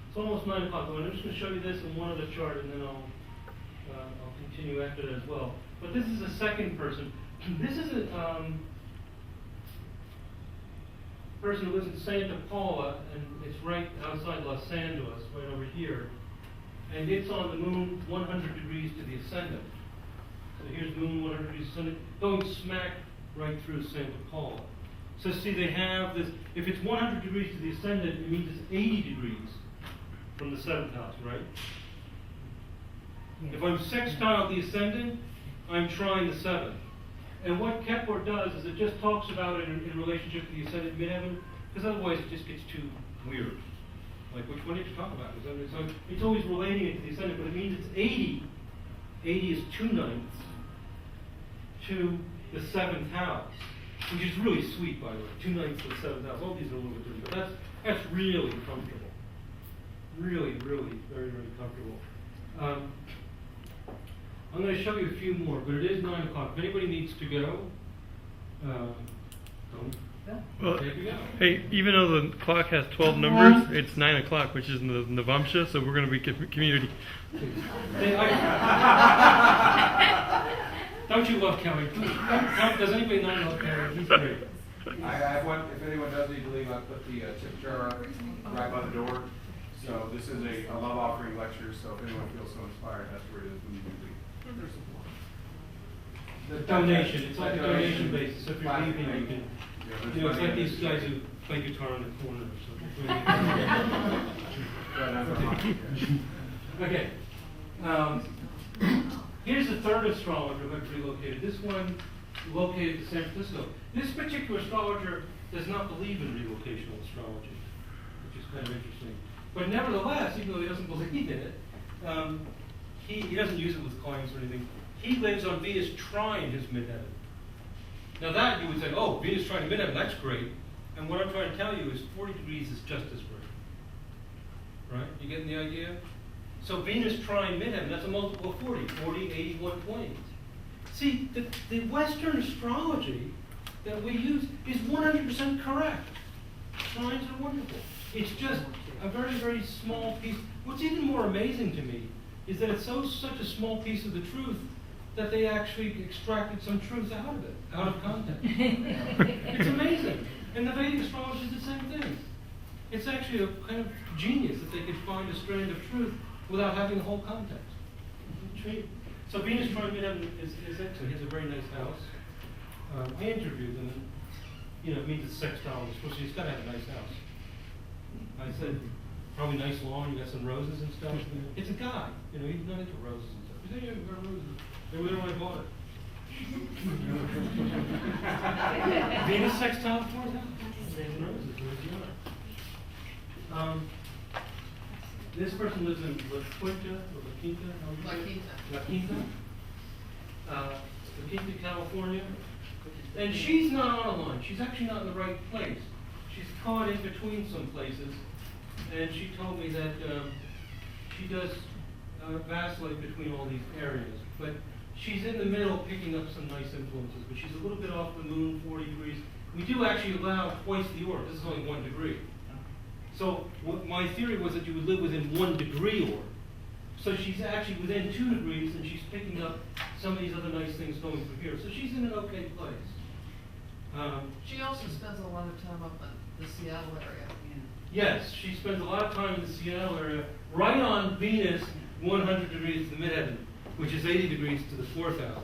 It's almost 9 o'clock. I'm just going to show you this in one other chart, and then I'll continue after that as well. But this is a second person. This is a person who lives in Santa Paula, and it's right outside Los Angeles, right over here. And it's on the moon 100 degrees to the ascendant. So here's moon 100 degrees ascendant, going smack right through Santa Paula. So see, they have this, if it's 100 degrees to the ascendant, it means it's 80 degrees from the 7th house, right? If I'm sextile the ascendant, I'm trine the 7th. And what Kepler does is it just talks about it in relationship to the ascendant midheaven, because otherwise it just gets too weird. Like, which one did you talk about? So it's always relating it to the ascendant, but it means it's 80. 80 is 2/9 to the 7th house. Which is really sweet, by the way. 2/9 to the 7th house. All these are a little bit different, but that's really comfortable. Really, really, very, very comfortable. I'm going to show you a few more, but it is 9 o'clock. If anybody needs to go, don't. Well, There you go. hey, even though the clock has 12 numbers, it's 9 o'clock, which is Navamsha, so we're going to be community. Hey, don't you love Kelly? Does anybody not love Kelly? He's great. I have one, if anyone does need to leave, I'll put the tip jar right by the door. So this is a love offering lecture, so if anyone feels so inspired, that's where it is when you do leave. The donation. It's like a donation basis. So if you're leaving, you can. It's like these guys who play guitar in the corner or something. Okay. Here's the third astrologer who had relocated. This one located to San Francisco. This particular astrologer does not believe in relocational astrology, which is kind of interesting. But nevertheless, even though he doesn't believe in it, he doesn't use it with clients or anything. He lives on Venus trine his midheaven. Now that you would say, oh, Venus trine midheaven, that's great. And what I'm trying to tell you is 40 degrees is just as great. Right? You getting the idea? So Venus trine midheaven, that's a multiple of 40. 40, 80, 120. See, the Western astrology that we use is 100% correct. Trines are wonderful. It's just a very, very small piece. What's even more amazing to me is that it's such a small piece of the truth that they actually extracted some truth out of it, out of context. It's amazing. And the Vedic astrology is the same thing. It's actually a kind of genius that they could find a strand of truth without having the whole context. So Venus trine midheaven is excellent. He has a very nice house. I interviewed him, and it means it's sextile. So he's got to have a nice house. I said, probably nice lawn, you got some roses and stuff. It's a guy, he's not into roses and stuff. He said, yeah, we've got roses. Maybe we don't want to bought it. Venus sextile 4th house. Roses, where's the this person lives in La Quinta, or La Quinta? La Quinta, California. And she's not on a line. She's actually not in the right place. She's caught in between some places. And she told me that she does vacillate between all these areas. But she's in the middle picking up some nice influences. But she's a little bit off the moon, 40 degrees. We do actually allow twice the orb. This is only 1 degree. So my theory was that you would live within 1 degree orb. So she's actually within 2 degrees, and she's picking up some of these other nice things going through here. So she's in an okay place. She also spends a lot of time up in the Seattle area. Yes, she spends a lot of time in the Seattle area, right on Venus, 100 degrees to the midheaven, which is 80 degrees to the 4th house.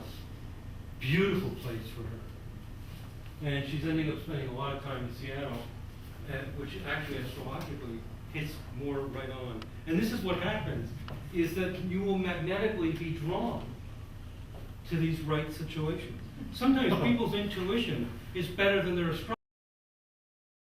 Beautiful place for her. And she's ending up spending a lot of time in Seattle, which actually astrologically hits more right on. And this is what happens, is that you will magnetically be drawn to these right situations. Sometimes people's intuition is better than their astrology.